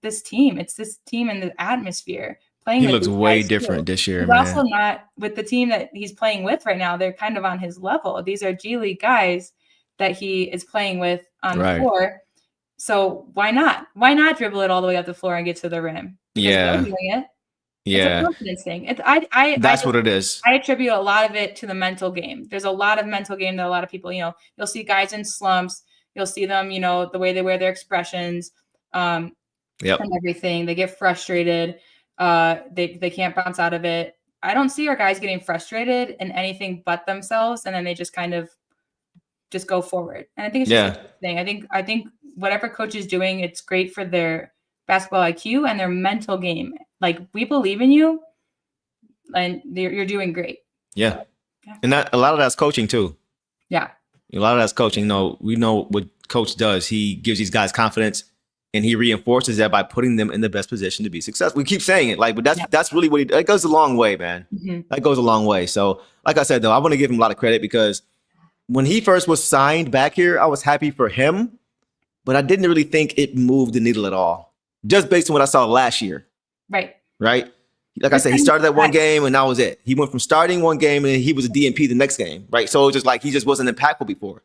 this team. It's this team and the atmosphere playing. He looks way different this year. He's also not with the team that he's playing with right now. They're kind of on his level. These are G League guys that he is playing with on the floor. So why not? Why not dribble it all the way up the floor and get to the rim? Because doing it. It's a confidence thing. That's what it is. I attribute a lot of it to the mental game. There's a lot of mental game that a lot of people, you'll see guys in slumps. You'll see them, the way they wear their expressions, and everything. They get frustrated. They can't bounce out of it. I don't see our guys getting frustrated in anything but themselves, and then they just kind of just go forward. And I think it's just a thing. I think whatever coach is doing, it's great for their basketball IQ and their mental game. Like, we believe in you, and you're doing great. Yeah. And a lot of that's coaching too. Yeah. A lot of that's coaching. We know what coach does. He gives these guys confidence, and he reinforces that by putting them in the best position to be successful. We keep saying it, but that's really what that goes a long way, man. Mm-hmm. That goes a long way. So, like I said, though, I want to give him a lot of credit because when he first was signed back here, I was happy for him, but I didn't really think it moved the needle at all, just based on what I saw last year. Right. Like I said, he started that one game and that was it. He went from starting one game and he was a DNP the next game. Right. So it was just like he just wasn't impactful before.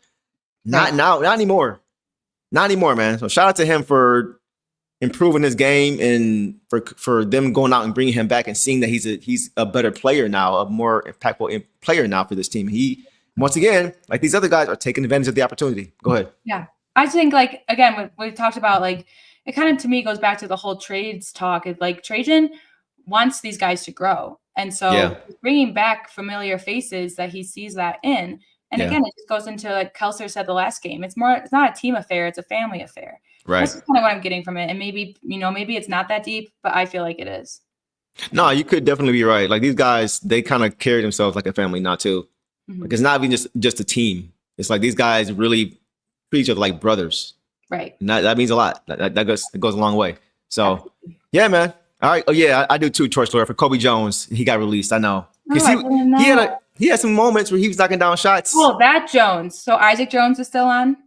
Not anymore. Not anymore, man. So shout out to him for improving his game and for them going out and bringing him back and seeing that he's a better player now, a more impactful player now for this team. He, once again, like these other guys, are taking advantage of the opportunity. Go ahead. Yeah. I think, again, we talked about, it kind of, to me, goes back to the whole trades talk. It's like Trajan wants these guys to grow. And so bringing back familiar faces that he sees that in. And again, it just goes into, like Kelser said the last game, it's not a team affair, it's a family affair. Right. That's kind of what I'm getting from it. And maybe it's not that deep, but I feel like it is. No, you could definitely be right. Like, these guys, they kind of carry themselves like a family now too. Mm-hmm. Like, it's not even just a team. It's like these guys really treat each other like brothers. Right. And that means a lot. That goes a long way. So, yeah, man. All right. Oh, yeah, I do too, Troy Story. For Kobe Jones, he got released. I know. He had some moments where he was knocking down shots. Oh, that Jones. So Isaac Jones is still on?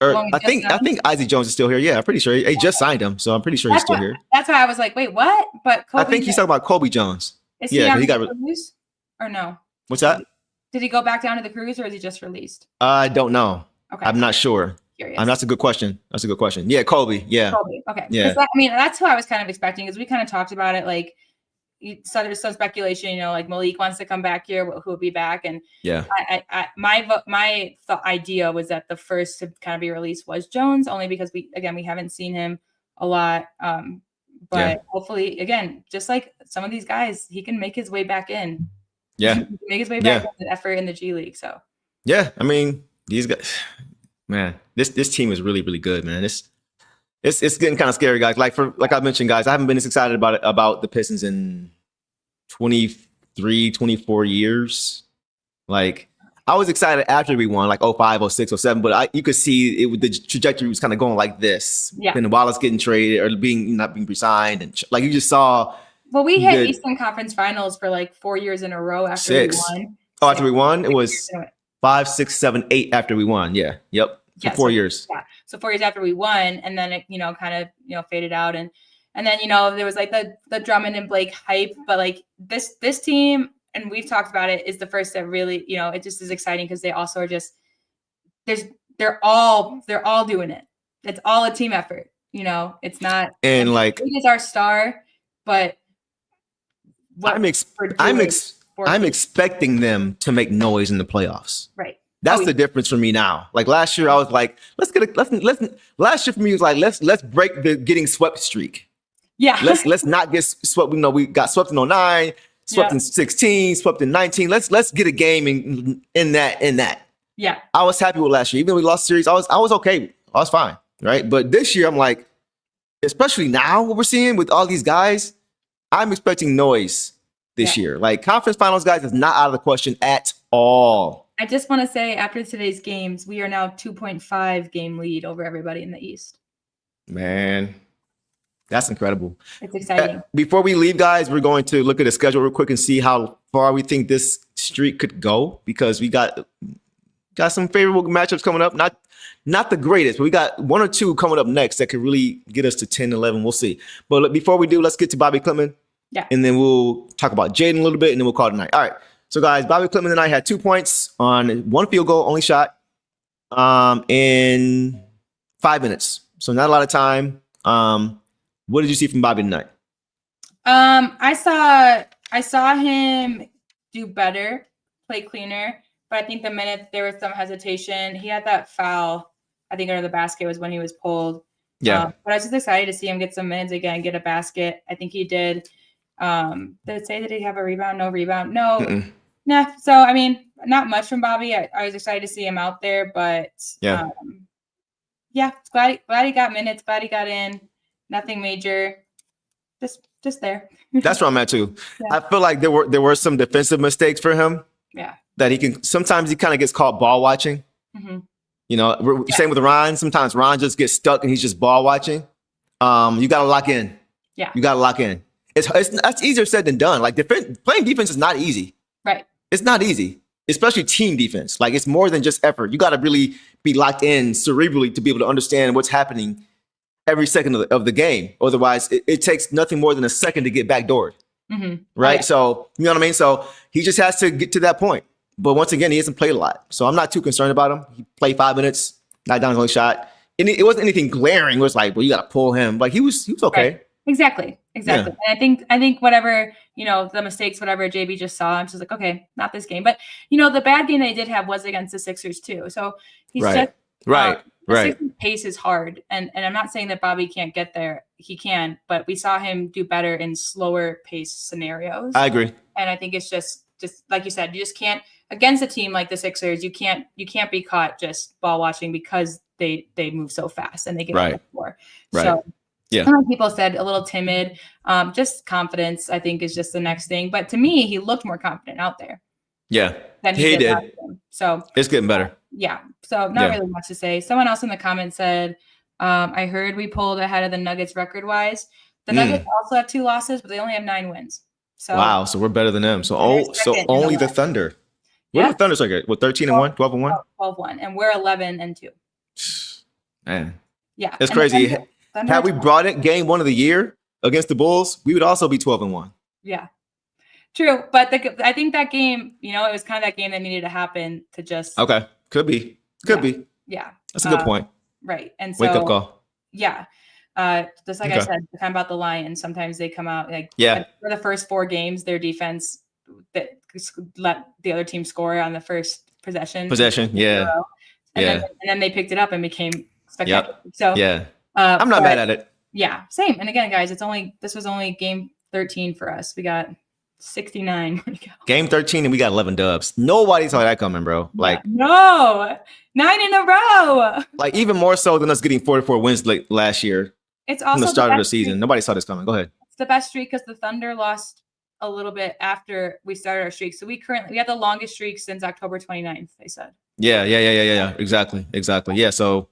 I think Isaac Jones is still here. Yeah, I'm pretty sure. He just signed him, so I'm pretty sure he's still here. That's why I was like, wait, what? But Kobe, I think he's talking about Kobe Jones. Is he on the cruise or no? What's that? Did he go back down to the cruise or is he just released? I don't know. Okay. I'm not sure. That's a good question. Yeah, Kobe. Yeah. Kobe. Okay. Yeah. That's who I was kind of expecting, because we kind of talked about it. Like, so there's some speculation, like Malik wants to come back here, who will be back, and my idea was that the first to kind of be released was Jones, only because we haven't seen him a lot. But hopefully, again, just like some of these guys, he can make his way back in. Yeah. He can make his way back in the effort in the G League. So yeah, I mean, these guys, man, this team is really, really good, man. It's getting kind of scary, guys. Like I mentioned, guys, I haven't been as excited about the Pistons in 23, 24 years. Like, I was excited after we won, like 05, 06, 07, but you could see the trajectory was kind of going like this. Yeah. And Wallace getting traded or not being resigned. And like you just saw. Well, we hit Eastern Conference Finals for like 4 years in a row after we won. Oh, after we won? It was 5, 6, 7, 8 after we won. Yeah. Yep. For 4 years. Yeah. So 4 years after we won, and then it, kind of, faded out. And then, there was like the Drummond and Blake hype, but like this team, and we've talked about it, is the first that really, it just is exciting because they also are just they're all doing it. It's all a team effort. It's not, and like he is our star, but I'm expecting them to make noise in the playoffs. Right. That's the difference for me now. Like last year, I was like, last year for me was like, let's break the getting swept streak. Yeah. Let's not get swept. We got swept in 09, swept in 16, swept in 19. Let's get a game in that. Yeah. I was happy with last year. Even though we lost series, I was okay. I was fine. Right. But this year, I'm like, especially now what we're seeing with all these guys, I'm expecting noise this year. Like conference finals, guys, is not out of the question at all. I just want to say, after today's games, we are now 2.5 game lead over everybody in the East. Man, that's incredible. It's exciting. Before we leave, guys, we're going to look at the schedule real quick and see how far we think this streak could go, because we got some favorable matchups coming up. Not the greatest, but we got 1 or 2 coming up next that could really get us to 10, 11. We'll see. But before we do, let's get to Bobby Klitman. Yeah. And then we'll talk about Jaden a little bit, and then we'll call it a night. All right. So, guys, Bobby Klitman tonight had 2 points on 1 field goal, only shot, in 5 minutes. So not a lot of time. What did you see from Bobby tonight? I saw him do better, play cleaner, but I think the minute there was some hesitation, he had that foul, I think under the basket was when he was pulled. Yeah. But I was just excited to see him get some minutes again, get a basket. I think he did. Did it say that he have a rebound? No rebound. No. Mm-mm. Nah. So, I mean, not much from Bobby. I was excited to see him out there, but glad he got minutes, glad he got in. Nothing major. Just there. That's where I'm at too. Yeah. I feel like there were some defensive mistakes for him. Yeah. That sometimes he kind of gets caught ball watching. Mm-hmm. Same with Ron. Sometimes Ron just gets stuck and he's just ball watching. You got to lock in. Yeah. You got to lock in. That's easier said than done. Like playing defense is not easy. Right. It's not easy, especially team defense. Like it's more than just effort. You got to really be locked in cerebrally to be able to understand what's happening every second of the game. Otherwise, it takes nothing more than a second to get backdoored. Mm-hmm. Right. Yeah. So, you know what I mean? So he just has to get to that point. But once again, he hasn't played a lot. So I'm not too concerned about him. He played 5 minutes, not down his only shot. And it wasn't anything glaring. It was like, well, you got to pull him. Like he was okay. Right. Exactly. Yeah. And I think whatever, the mistakes, whatever JB just saw, I'm just like, okay, not this game. But, the bad game they did have was against the Sixers too. So he's just Right. Sixers pace is hard. And I'm not saying that Bobby can't get there. He can, but we saw him do better in slower pace scenarios. I agree. And I think it's just like you said, you just can't, against a team like the Sixers, you can't be caught just ball watching because they move so fast and they get on the floor. Right. So yeah. People said a little timid. Just confidence, I think, is just the next thing. But to me, he looked more confident out there. Yeah. Than he did. So it's getting better. Yeah. So not really much to say. Someone else in the comments said, I heard we pulled ahead of the Nuggets record-wise. The Nuggets also have 2 losses, but they only have 9 wins. So wow. So we're better than them. So only the Thunder. What are the Thunder's like? What, 13-1, 12-1? 12-1. And we're 11-2. Man. Yeah. It's crazy. Had we brought it game 1 of the year against the Bulls, we would also be 12-1. Yeah. True. But I think that game, it was kind of that game that needed to happen to just. Okay. Could be. Yeah. That's a good point. Right. And so. Wake up call. Yeah. Just like I said, kind of about the Lions, sometimes they come out for the first 4 games, their defense that let the other team score on the first possession. Yeah. And then they picked it up and became spectacular. Yep. So I'm not mad at it. Yeah, same. And again, guys, this was only game 13 for us. We got 69. Game 13 and we got 11 dubs. Nobody saw that coming, bro. Like, no, 9 in a row. Like even more so than us getting 44 wins last year. It's also from the start of the season. Streak. Nobody saw this coming. Go ahead. It's the best streak because the Thunder lost a little bit after we started our streak. So we have the longest streak since October 29th, they said. Yeah. Exactly. Yeah. So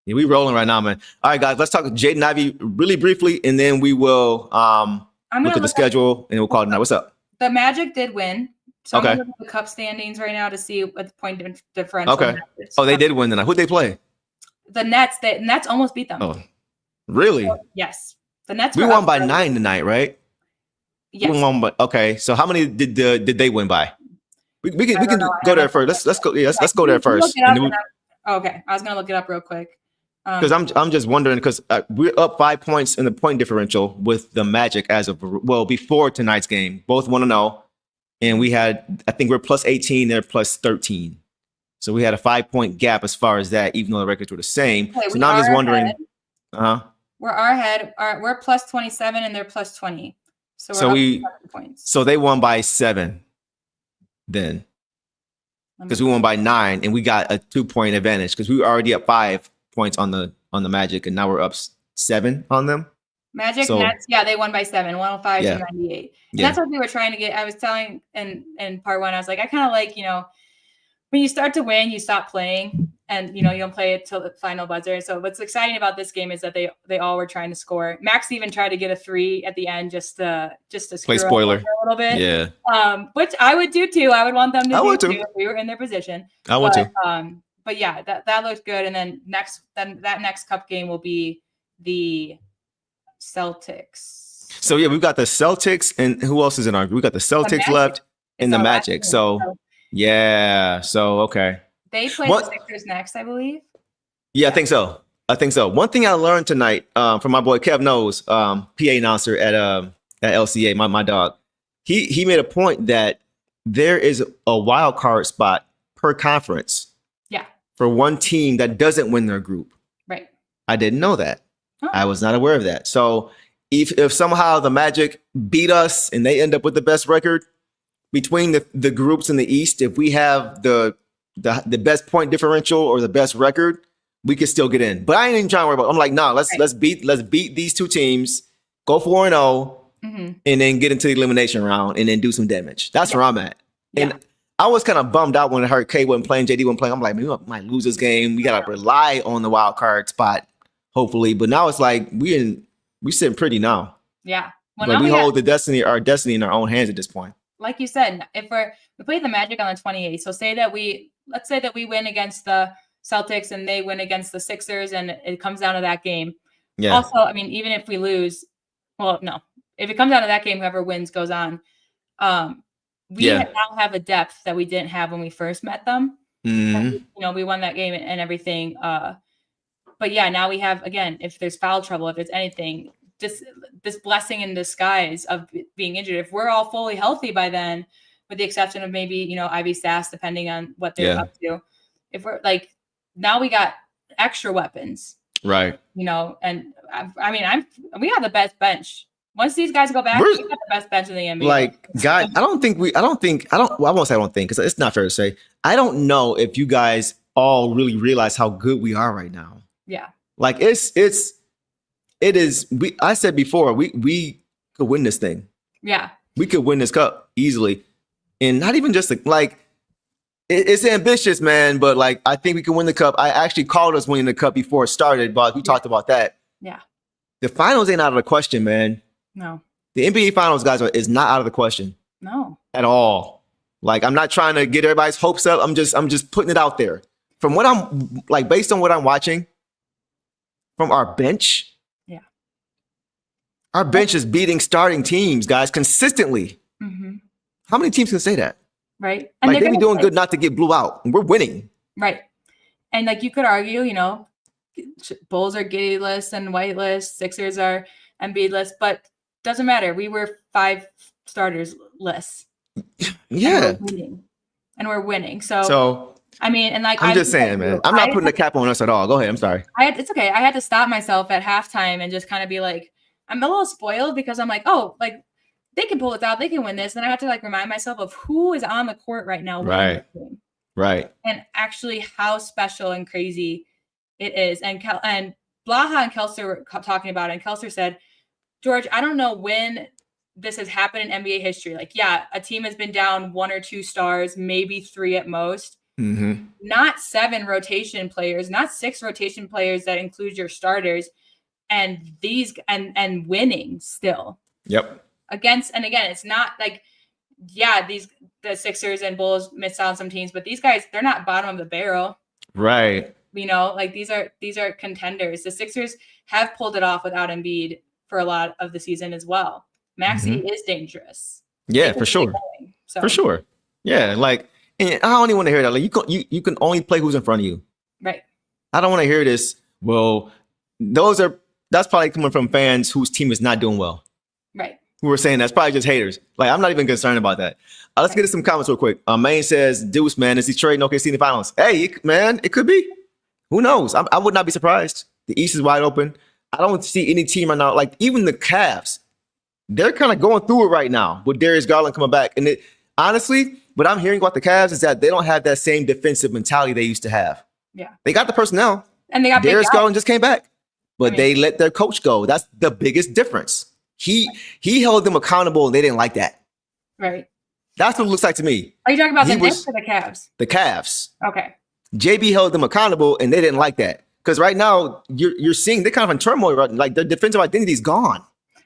we rolling right now, man. All right, guys, let's talk Jaden Ivey really briefly, and then we will look at the schedule and we'll call it now. What's up? The Magic did win. So I'm looking at the cup standings right now to see what the point differential. Okay. Oh, they did win tonight. Who'd they play? The Nets. The Nets almost beat them. Oh, really? So, yes. The Nets. We won by 9 tonight, right? Yes. We won by, okay. So how many did they win by? We can go there first. Let's go. Yeah, let's go there first. Okay, I was gonna look it up real quick. Because I'm just wondering because we're up 5 points in the point differential with the Magic as of before tonight's game. Both 1-0, and we had I think we're plus 18, they're plus 13. So we had a 5-point gap as far as that, even though the records were the same. Okay, so now I'm just wondering. We're our head. We're plus 27 and they're plus 20. So we points. So they won by 7 then. Because we won by 9 and we got a 2-point advantage because we were already up 5 points on the Magic and now we're up 7 on them. Magic Nets, they won by 7, 105 to 98. And that's what we were trying to get. I was telling in part 1, I was like, I kind of like, when you start to win, you stop playing and you don't play it till the final buzzer. So what's exciting about this game is that they all were trying to score. Max even tried to get a 3 at the end just to play spoiler a little bit. Yeah. Which I would do too. I would want them to do too if we were in their position. I would too. But yeah, that looked good. And then that next cup game will be the Celtics. So yeah, we've got the Celtics and who else is in our group? We got the Celtics left and the Magic. So yeah. So okay. They play the Sixers next, I believe. Yeah, I think so. One thing I learned tonight from my boy Kev Knows, PA announcer at LCA, my dog. He made a point that there is a wild card spot per conference. Yeah. For one team that doesn't win their group. Right. I didn't know that. Oh. I was not aware of that. So if somehow the Magic beat us and they end up with the best record between the groups in the East, if we have the best point differential or the best record, we could still get in. But I ain't even trying to worry about it. I'm like, nah, let's beat these two teams, go 4-0, and then get into the elimination round and then do some damage. That's where I'm at. And I was kind of bummed out when I heard K wasn't playing, JD wasn't playing. I'm like, maybe we might lose this game. We gotta rely on the wild card spot, hopefully. But now it's like we sitting pretty now. Yeah. Well, but we hold our destiny in our own hands at this point. Like you said, if we play the Magic on the 28th, so let's say that we win against the Celtics and they win against the Sixers and it comes down to that game. Yeah. Also, I mean, even if we lose, if it comes down to that game, whoever wins goes on. We now have a depth that we didn't have when we first met them. Mm-hmm. We won that game and everything. But yeah, now we have, again, if there's foul trouble, if it's anything, just this blessing in disguise of being injured. If we're all fully healthy by then, with the exception of maybe, Ivy Sass, depending on what they're up to. If we're like, now we got extra weapons. Right. And I mean, we have the best bench. Once these guys go back, we got the best bench in the NBA. Like, guys, I won't say I don't think, because it's not fair to say. I don't know if you guys all really realize how good we are right now. Yeah. Like, it is, I said before, we could win this thing. Yeah. We could win this cup easily. And not even just it's ambitious, man, but like, I think we can win the cup. I actually called us winning the cup before it started, but we talked about that. Yeah. The finals ain't out of the question, man. No. The NBA finals, guys, is not out of the question. No. At all. Like, I'm not trying to get everybody's hopes up. I'm just putting it out there. From what I'm like, based on what I'm watching from our bench. Yeah. Our bench is beating starting teams, guys, consistently. Mm-hmm. How many teams can say that? Right. And like, they be doing good not to get blew out. We're winning. Right. And like, you could argue, Bulls are Giddy-less and White-less. Sixers are Embiid-less, but doesn't matter. We were 5 starters less. Yeah. And we're winning. So I mean, and like I'm just saying, man. I'm not putting a cap on us at all. Go ahead. I'm sorry. It's okay. I had to stop myself at halftime and just kind of be like, I'm a little spoiled because I'm like, oh, like they can pull it out, they can win this. And I have to like remind myself of who is on the court right now. Right. Right. And actually how special and crazy it is. And Blaha and Kelser were talking about it. And Kelser said, George, I don't know when this has happened in NBA history. Like, yeah, a team has been down 1 or 2 stars, maybe 3 at most. Mm-hmm. Not 7 rotation players, not 6 rotation players that include your starters, and these and winning still. Yep. Again, it's not like, yeah, the Sixers and Bulls missed out on some teams, but these guys, they're not bottom of the barrel. Right. You know, like these are contenders. The Sixers have pulled it off without Embiid for a lot of the season as well. Maxey is dangerous. Yeah, for sure. For sure. Yeah, like, and I don't even want to hear that. Like, you can only play who's in front of you. Right. I don't want to hear this. Well, that's probably coming from fans whose team is not doing well. Right. Who are saying that's probably just haters. Like, I'm not even concerned about that. Let's get to some comments real quick. Maine says, Deuce, man, is he trading OKC in the finals? Hey, man, it could be. Who knows? I would not be surprised. The East is wide open. I don't see any team right now. Like, even the Cavs, they're kind of going through it right now with Darius Garland coming back. And honestly, what I'm hearing about the Cavs is that they don't have that same defensive mentality they used to have. Yeah. They got the personnel. And they got Darius Garland just came back. But they let their coach go. That's the biggest difference. He held them accountable and they didn't like that. Right. That's what it looks like to me. Are you talking about the Knicks or the Cavs? The Cavs. Okay. JB held them accountable and they didn't like that. Because right now you're seeing they're kind of in turmoil, right? Like their defensive identity is gone.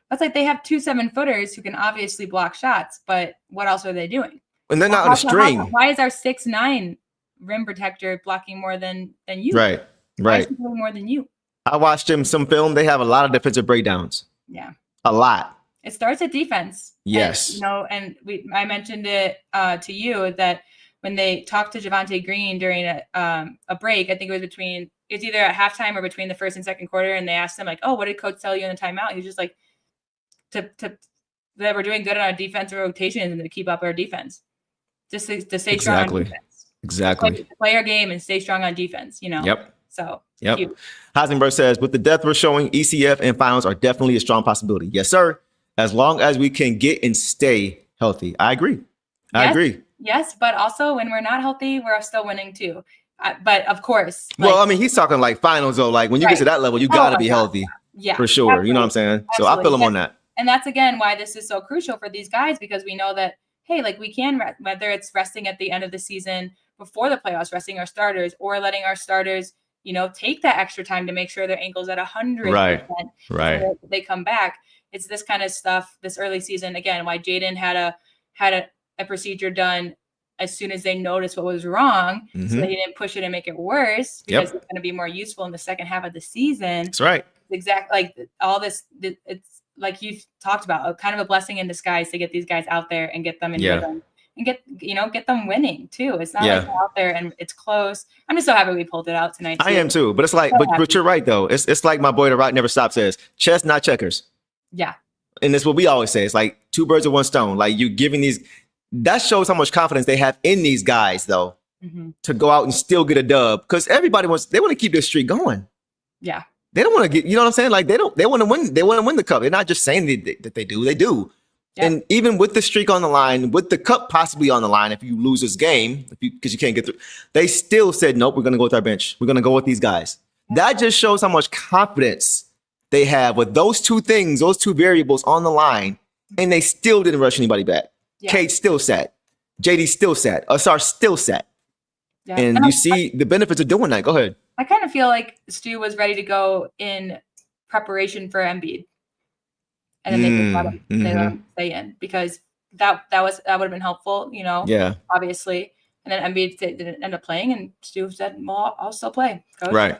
That's like they have 2 7-footers who can obviously block shots, but what else are they doing? And they're not on a string. Why is our 6'9" rim protector blocking more than you? Right. Why is he doing more than you? I watched some film. They have a lot of defensive breakdowns. Yeah. A lot. It starts at defense. Yes. And, I mentioned it to you that when they talked to Javonte Green during a break, I think it was either at halftime or between the first and second quarter, and they asked him like, "Oh, what did coach tell you in the timeout?" He was just like, that we're doing good on our defensive rotations and to keep up our defense. Just to stay strong on defense. Exactly. Play our game and stay strong on defense, you know? Yep. So, yep. Heisenberg says, with the depth we're showing, ECF and finals are definitely a strong possibility. Yes, sir. As long as we can get and stay healthy. I agree. I agree. Yes, but also when we're not healthy, we're still winning too. But of course. Well, I mean, he's talking like finals though. Like when you get to that level, you got to be healthy. Yeah. For sure. Absolutely. You know what I'm saying? Absolutely. So I feel him on that. And that's, again, why this is so crucial for these guys, because we know that, hey, like we can, whether it's resting at the end of the season before the playoffs, resting our starters, or letting our starters, you know, take that extra time to make sure their ankle's at 100%. Right. So they come back. It's this kind of stuff this early season. Again, why Jaden had a procedure done as soon as they noticed what was wrong, so they didn't push it and make it worse, because it's going to be more useful in the second half of the season. That's right. Exactly. Like all this, it's like you've talked about, kind of a blessing in disguise to get these guys out there and get them in rhythm and get them winning too. It's not like they're out there and it's close. I'm just so happy we pulled it out tonight. I am too, but it's like, but you're right though. It's like my boy, The Rock Never Stop says, chess, not checkers. Yeah. And that's what we always say. It's like 2 birds with 1 stone. Like you giving these, that shows how much confidence they have in these guys though, to go out and still get a dub. Because everybody want to keep this streak going. Yeah. They don't want to get, you know what I'm saying? Like they want to win. They want to win the cup. They're not just saying that they do. They do. Yep. And even with the streak on the line, with the cup possibly on the line, if you lose this game, because you can't get through, they still said, nope, we're going to go with our bench. We're going to go with these guys. Yep. That just shows how much confidence they have with those 2 things, those 2 variables on the line, and they still didn't rush anybody back. Yeah. Kate still sat. JD still sat. Asar still sat. Yeah. And you see the benefits of doing that. Go ahead. I kind of feel like Stu was ready to go in preparation for Embiid, and then they let him stay in, because that would have been helpful, you know. Yeah. Obviously, and then Embiid didn't end up playing, and Stu said, "Well, I'll still play." Coach. Right.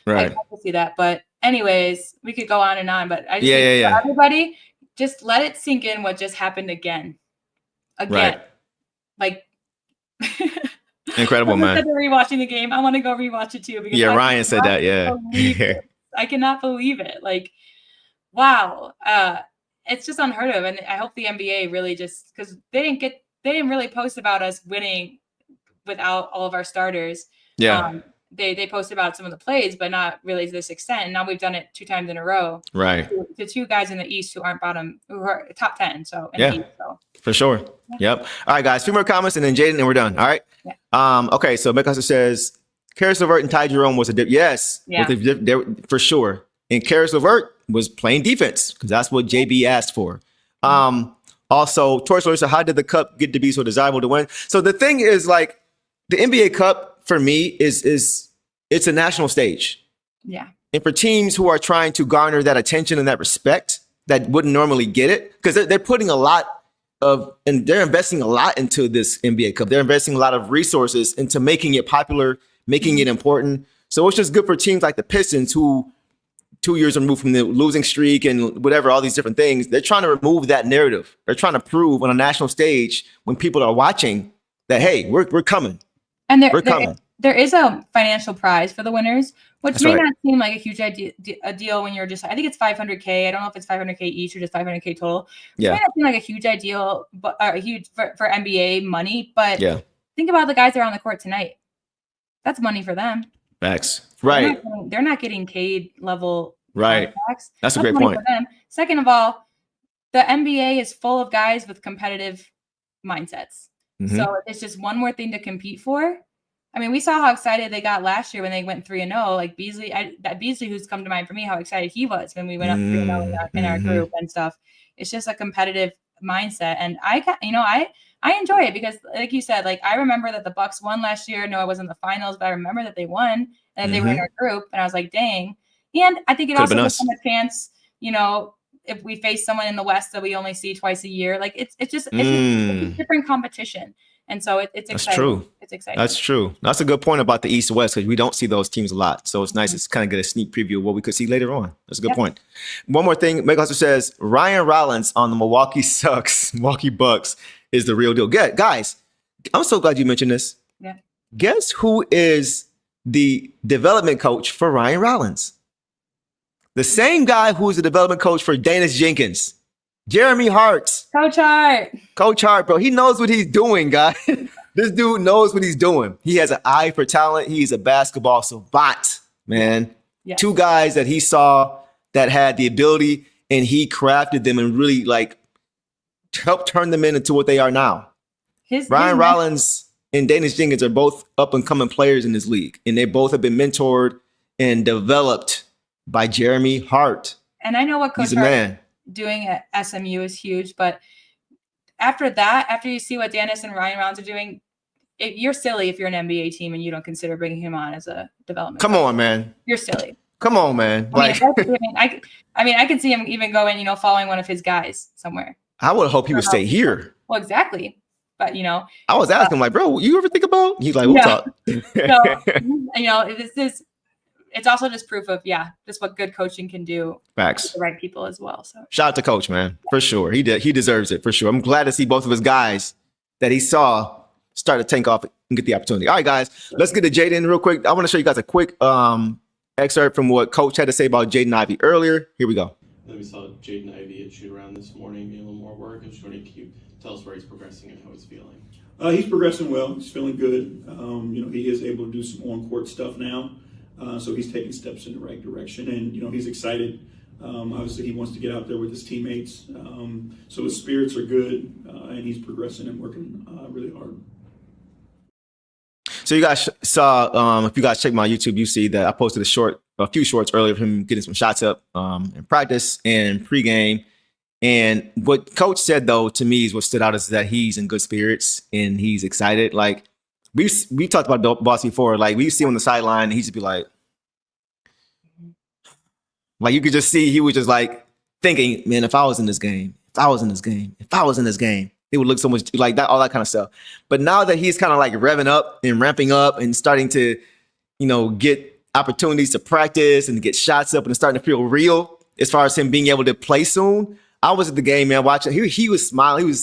I can see that, but anyways, we could go on and on. But I just think for everybody, just let it sink in what just happened again. Right. Like. Incredible, man. Rewatching the game, I want to go rewatch it too. Because Ryan said that. Yeah, I cannot believe it. Like, wow, it's just unheard of. And I hope the NBA really just, because they didn't really post about us winning without all of our starters. Yeah. They posted about some of the plays, but not really to this extent. And now we've done it 2 times in a row. Right. The 2 guys in the East who are top 10. So in yeah, the East, so. For sure. Yep. All right, guys. 2 more comments and then Jaden, and we're done. All right. Yeah. Okay. So Mick says Karis LeVert and Ty Jerome was a dip. Yes. Yeah. For sure. And Karis LeVert was playing defense because that's what JB asked for. Also, Torch Lawyer said, how did the cup get to be so desirable to win? So the thing is, like, the NBA Cup for me is it's a national stage. Yeah. And for teams who are trying to garner that attention and that respect that wouldn't normally get it, because they're putting a lot and they're investing a lot into this NBA Cup. They're investing a lot of resources into making it popular, making it important. So it's just good for teams like the Pistons who 2 years removed from the losing streak and whatever, all these different things. They're trying to remove that narrative. They're trying to prove on a national stage when people are watching that, hey, we're coming. And we're coming. There is a financial prize for the winners, which That's may right. not seem like a huge deal when you're just, I think it's $500K. I don't know if it's $500K each or just $500K total. Yeah. It may not seem like a huge ideal, but a huge for NBA money. But Yeah. think about the guys that are on the court tonight. That's money for them. Facts. Right. They're not getting Cade level Right. contracts. That's a great money point. for them. Second of all, the NBA is full of guys with competitive mindsets. Mhm. So it's just one more thing to compete for. I mean, we saw how excited they got last year when they went 3-0. Like Beasley, that Beasley who's come to mind for me, how excited he was when we went up 3-0 in our group and stuff. It's just a competitive mindset, and I enjoy it because, like you said, like I remember that the Bucks won last year. No, it wasn't the finals, but I remember that they won and they were in our group, and I was like, dang. And I think it also gives them a chance, if we face someone in the West that we only see twice a year, like it's just a different competition. And so it's exciting. That's true. It's exciting. That's true. That's a good point about the East West because we don't see those teams a lot. So it's nice to kind of get a sneak preview of what we could see later on. That's a good point. One more thing. Meg also says Ryan Rollins on the Milwaukee Bucks is the real deal. Guys, I'm so glad you mentioned this. Yeah. Guess who is the development coach for Ryan Rollins? The same guy who's the development coach for Danis Jenkins. Jeremy Hart. Coach Hart, bro. He knows what he's doing, guys. This dude knows what he's doing. He has an eye for talent. He's a basketball savant, man. Yeah. 2 guys that he saw that had the ability, and he crafted them and really helped turn them into what they are now. Ryan Rollins and Danis Jenkins are both up and coming players in this league, and they both have been mentored and developed by Jeremy Hart. And I know what Coach Hart doing at SMU is huge, but after you see what Danis and Ryan Rollins are doing, you're silly if you're an NBA team and you don't consider bringing him on as a development. Come on, man. You're silly. Come on, man. I can see him even going, following one of his guys somewhere. I would hope he would stay here. Well, exactly. But, I was asking him, bro, you ever think about? He's like, we'll talk. So, it's also just proof of, just what good coaching can do. Facts. With the right people as well. So shout out to Coach, man, for sure. He deserves it for sure. I'm glad to see both of his guys that he saw start to tank off and get the opportunity. All right, guys, let's get to Jaden real quick. I want to show you guys a quick excerpt from what Coach had to say about Jaden Ivey earlier. Here we go. Then we saw Jaden Ivey at shoot around this morning, doing a little more work. I was wondering, can you tell us where he's progressing and how he's feeling? He's progressing well. He's feeling good. He is able to do some on-court stuff now. So he's taking steps in the right direction, and he's excited. Obviously, he wants to get out there with his teammates. So his spirits are good, and he's progressing and working really hard. So you guys saw, if you guys check my YouTube, you see that I posted a few shorts earlier of him getting some shots up in practice and pregame. And what Coach said, though, to me is what stood out is that he's in good spirits and he's excited. Like, we talked about Boss before. Like, we see him on the sideline, and he just be like you could just see he was just like thinking, man, if I was in this game, it would look so much like that, all that kind of stuff. But now that he's kind of like revving up and ramping up and starting to, get opportunities to practice and to get shots up and it's starting to feel real as far as him being able to play soon. I was at the game, man, watching. He was smiling.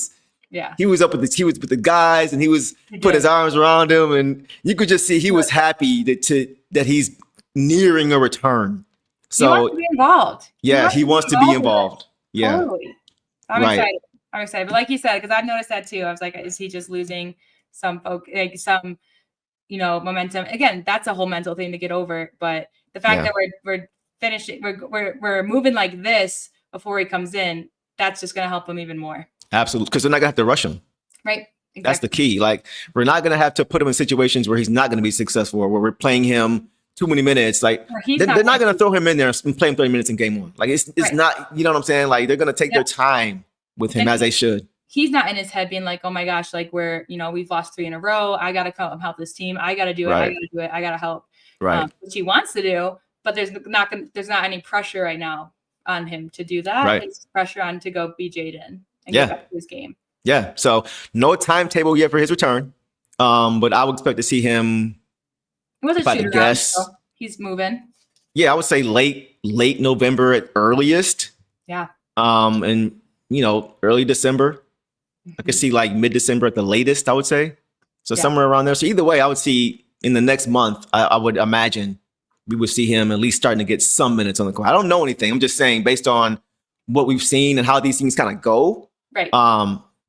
He was up with the guys, and he put his arms around him, and you could just see he was happy that he's nearing a return. So he wants to be involved. He wants to be involved. Yeah, totally. I'm excited. But like you said, because I've noticed that too. I was like, is he just losing some folk, like some momentum. Again, that's a whole mental thing to get over. But the fact that we're finishing, we're moving like this before he comes in, that's just going to help him even more. Absolutely. Because they're not going to have to rush him. Right. Exactly. That's the key. Like, we're not going to have to put him in situations where he's not going to be successful, or where we're playing him too many minutes. Like, they're not going to throw him in there and play him 30 minutes in game one. Like, it's not, you know what I'm saying? Like, they're going to take their time with him, as they should. He's not in his head being like, oh my gosh, like we've lost 3 in a row. I got to come help this team. I got to do it. I got to do it. I got to help. Right. Which he wants to do, but there's not any pressure right now on him to do that. Right. It's pressure on to go be Jaden and get back to his game. Yeah. So no timetable yet for his return. But I would expect to see him. It was a shoot around, so he's moving. Yeah, I would say late November at earliest. Yeah. And early December. I could see like mid-December at the latest, I would say. So somewhere around there. So either way, I would see in the next month, I would imagine we would see him at least starting to get some minutes on the court. I don't know anything. I'm just saying based on what we've seen and how these things kind of go. Right.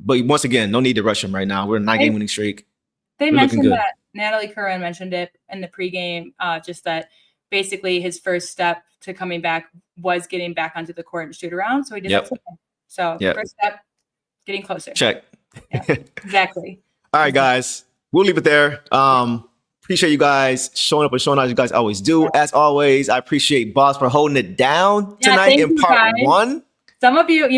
But once again, no need to rush him right now. We're a 9-game winning streak. They mentioned that Natalie Curran mentioned it in the pregame, just that basically his first step to coming back was getting back onto the court and shoot around. So he did that. So first step, getting closer. Check. Yeah, exactly. All right, guys. We'll leave it there. Appreciate you guys showing up and showing out as you guys always do. As always, I appreciate Boss for holding it down tonight in part 1. Some of you,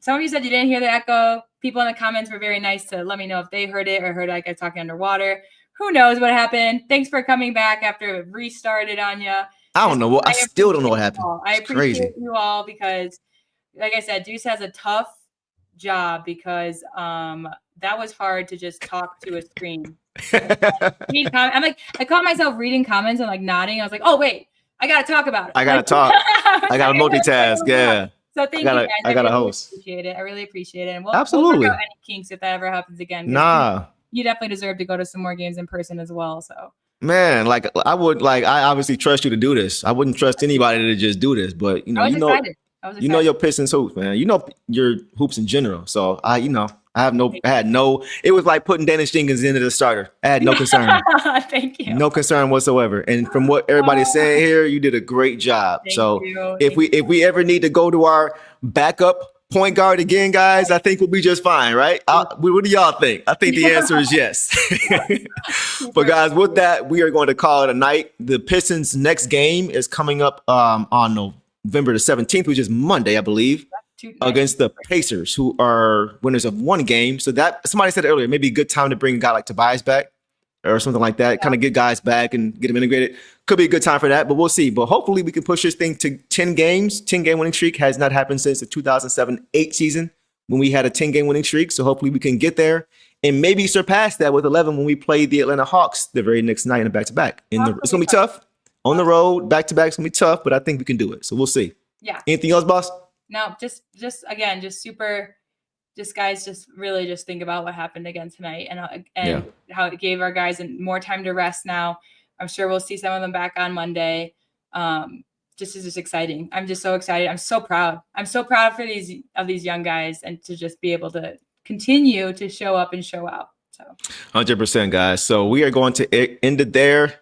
some of you said you didn't hear the echo. People in the comments were very nice to let me know if they heard it or heard like I was talking underwater. Who knows what happened? Thanks for coming back after it restarted on you. I don't know. I still don't know what happened. I appreciate you all because, like I said, Deuce has a tough job because that was hard to just talk to a screen. I'm like, I caught myself reading comments and like nodding. I was like, oh wait, I gotta talk about it. I gotta talk. I gotta multitask. Yeah. So thank you guys. I gotta host. Appreciate it. I really appreciate it. And Absolutely. We'll work out any kinks if that ever happens again. Nah. You definitely deserve to go to some more games in person as well. So. Man, I obviously trust you to do this. I wouldn't trust anybody to just do this, but I was excited. Your Pistons hoops, man. Your hoops in general. So it was like putting Dennis Jenkins into the starter. I had no concern. Thank you. No concern whatsoever. And from what everybody's saying here, you did a great job. If we ever need to go to our backup point guard again, guys, I think we'll be just fine, right? What do y'all think? I think the answer is yes. But guys, with that, we are going to call it a night. The Pistons' next game is coming up on November the 17th, which is Monday, I believe, against the Pacers, who are winners of 1 game. So that somebody said earlier, maybe a good time to bring a guy like Tobias back or something like that, kind of get guys back and get them integrated. Could be a good time for that, but we'll see. But hopefully we can push this thing to 10 games. 10-game winning streak has not happened since the 2007-8 season when we had a 10-game winning streak. So hopefully we can get there and maybe surpass that with 11 when we play the Atlanta Hawks the very next night in a back-to-back. It's going to be tough. On the road, back-to-back is going to be tough, but I think we can do it. So we'll see. Yeah. Anything else, boss? No, just guys, just think about what happened again tonight and how it gave our guys more time to rest now. I'm sure we'll see some of them back on Monday. It's just exciting. I'm just so excited. I'm so proud. I'm so proud for these young guys and to just be able to continue to show up and show out. So 100%, guys. So we are going to end it there.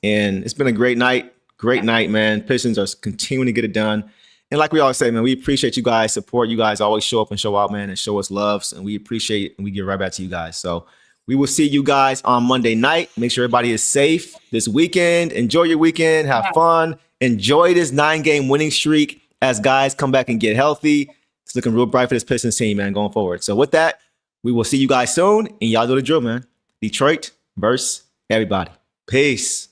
And it's been a great night. Great night, man. Pistons are continuing to get it done. And like we always say, man, we appreciate you guys' support. You guys always show up and show out, man, and show us love. And we appreciate it, and we give right back to you guys. So we will see you guys on Monday night. Make sure everybody is safe this weekend. Enjoy your weekend. Have fun. Enjoy this 9-game winning streak as guys come back and get healthy. It's looking real bright for this Pistons team, man, going forward. So with that, we will see you guys soon. And y'all know the drill, man. Detroit versus everybody. Peace.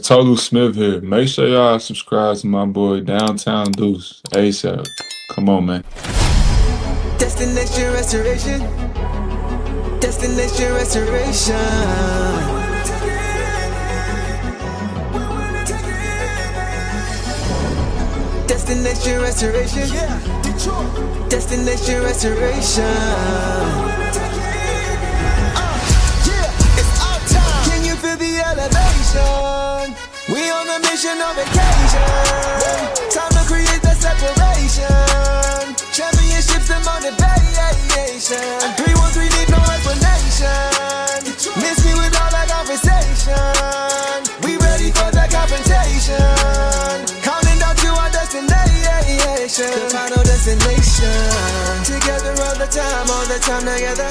Tolu Smith here. Make sure y'all subscribe to my boy Downtown Deuce ASAP. Come on, man. Destination restoration. Destination restoration. Destination restoration. Yeah, Detroit. Destination restoration. It's our time. Can you feel the elevation? We on a mission on vacation. Time to create that separation. Championships and motivation. 3-1-3 need no explanation. Miss me with all I got. Together all the time together.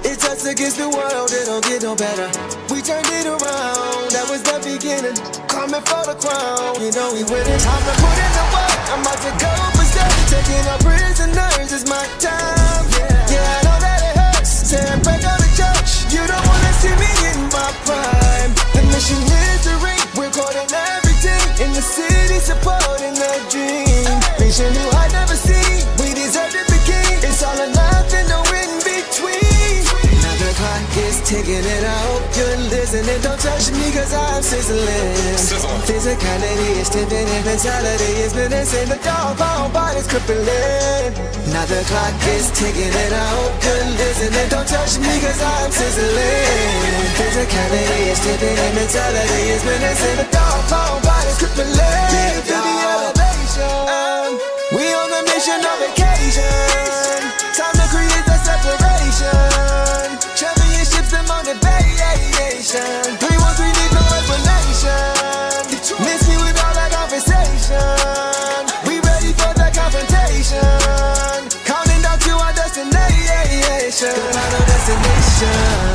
It's us against the world, it don't get no better. We turned it around, that was the beginning. Coming for the crown, you know we winning. Time to put in the work, I'm about to go berserk. Taking our prisoners, it's my time. Yeah, I know that it hurts. Saying break out the church, you don't wanna see me in my prime. The mission is to reach, we're caught in everything. In the city, supporting the dream. Vision you I never seen, we deserve to be king. It's all or nothing, no in between. Now the clock is ticking and I hope you're listening. Don't touch me cause I'm sizzling. Physicality is tipping and mentality is menacing. The dog pound body's crippling. Now the clock is ticking and I hope you're listening. Don't touch me cause I'm sizzling. Physicality is tipping and mentality is menacing. The dog pound body's crippling. To the elevation, we on a mission on vacation. Time to create the separation. Championships and motivation. 3-1-3 need no explanation. Miss me with all that conversation. We ready for the confrontation. Counting down to our destination. Final destination.